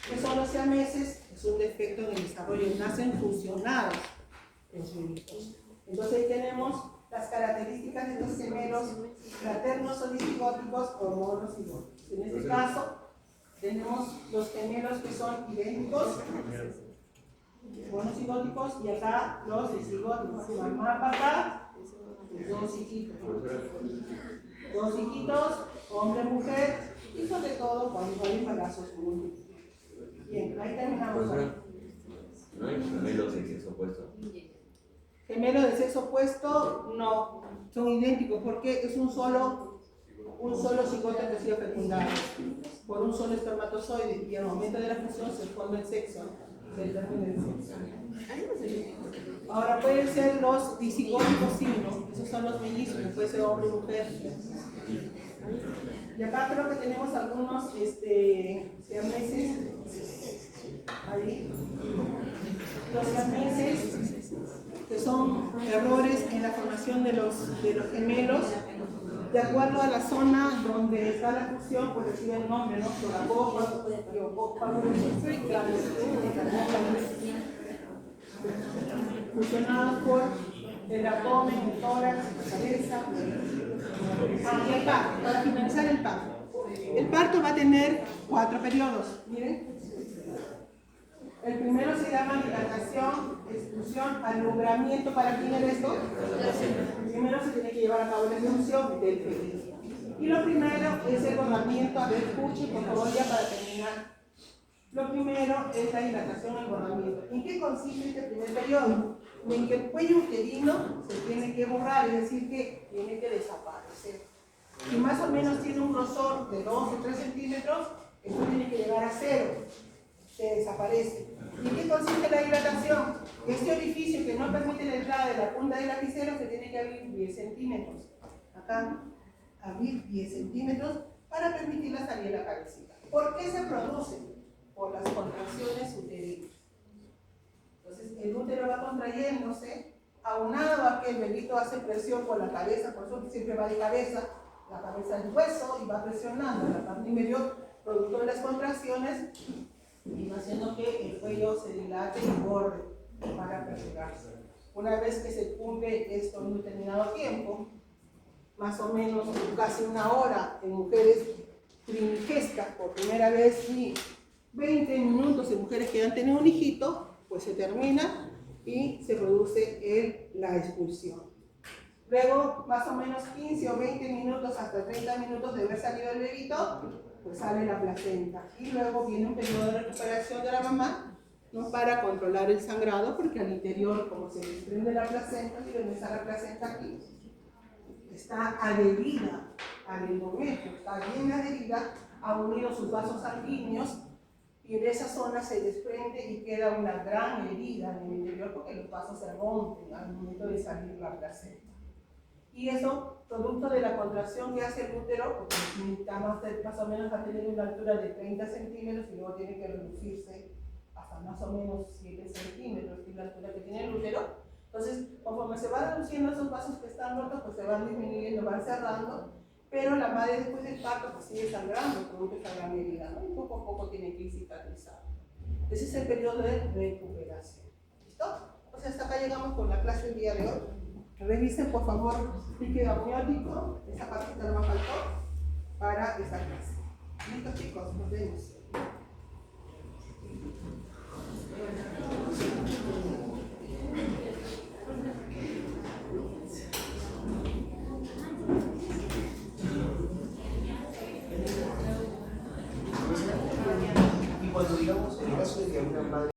¿Qué son los siameses? Es un defecto en el desarrollo, nacen fusionados los bebés. Entonces ahí tenemos las características de los gemelos fraternos o disigóticos o monocigóticos. En este caso, tenemos los gemelos que son idénticos, monocigóticos, y acá los disigóticos. Mamá, papá, dos hijitos. Dos hijitos, hombre, mujer, y sobre todo cuando hay embarazos múltiples. Bien, ahí terminamos. ¿No hay gemelos de sexo opuesto? Gemelos de sexo opuesto, no, son idénticos porque es un solo cigoto que ha sido fecundado por un solo espermatozoide y al momento de la fusión se forma el sexo, se determina el sexo. Ahora pueden ser los disigóticos, sí, ¿no? Esos son los mellizos, puede ser hombre y mujer. Y acá creo que tenemos algunos siameses. Ahí. Los siameses, que son errores en la formación de los gemelos, de acuerdo a la zona donde está la fusión, pues recibe el nombre, ¿no? Fusionados por el abdomen, el tórax, la cabeza. Y el parto, para finalizar el parto. El parto va a tener 4 periodos, miren. El primero se llama dilatación, expulsión, alumbramiento. ¿Para quién es esto? Primero se tiene que llevar a cabo la expulsión del feto. Y lo primero es el borramiento. A ver, escuchen por favor ya para terminar. Lo primero es la dilatación, el borramiento. ¿En qué consiste este primer periodo? En que el cuello uterino se tiene que borrar, es decir, que tiene que desaparecer. Si más o menos tiene un grosor de 2 o 3 centímetros, esto tiene que llegar a 0. Se desaparece. ¿Y en qué consiste la dilatación? Este orificio que no permite la entrada de la punta del lapicero se tiene que abrir 10 centímetros. Acá, abrir 10 centímetros para permitir la salida de la cabecita. ¿Por qué se produce? Por las contracciones uterinas. Entonces, el útero va contrayéndose, aunado a que el bebito hace presión por la cabeza, por eso siempre va de cabeza, la cabeza del hueso y va presionando la parte inferior, producto de las contracciones, y va haciendo que el cuello se dilate y borde para pegarse. Una vez que se cumple esto en un determinado tiempo, más o menos casi una hora en mujeres primigestas por primera vez y 20 minutos en mujeres que ya han tenido un hijito, pues se termina y se produce la expulsión. Luego, más o menos 15 o 20 minutos hasta 30 minutos de haber salido el bebito, pues sale la placenta. Y luego viene un periodo de recuperación de la mamá, ¿no? Para controlar el sangrado, porque al interior, como se desprende la placenta, si ven esa la placenta aquí, está adherida al endometrio, está bien adherida, ha unido sus vasos sanguíneos, y en esa zona se desprende y queda una gran herida en el interior porque los vasos se rompen al momento de salir la placenta. Y eso, producto de la contracción que hace el útero, porque necesitamos más o menos a tener una altura de 30 centímetros y luego tiene que reducirse hasta más o menos 7 centímetros, que es la altura que tiene el útero. Entonces, conforme se van reduciendo esos vasos que están rotos, pues se van disminuyendo, van cerrando, pero la madre después del parto pues sigue sangrando, producto de esa gran herida, ¿no? Y poco a poco tiene que ir cicatrizando. Ese es el periodo de recuperación. ¿Listo? Entonces hasta acá llegamos con la clase del día de hoy. Revisen por favor líquido amniótico, esa partita no me faltó, para esta clase. ¿Listo chicos? Nos vemos. Y cuando digamos, en el caso de que alguna madre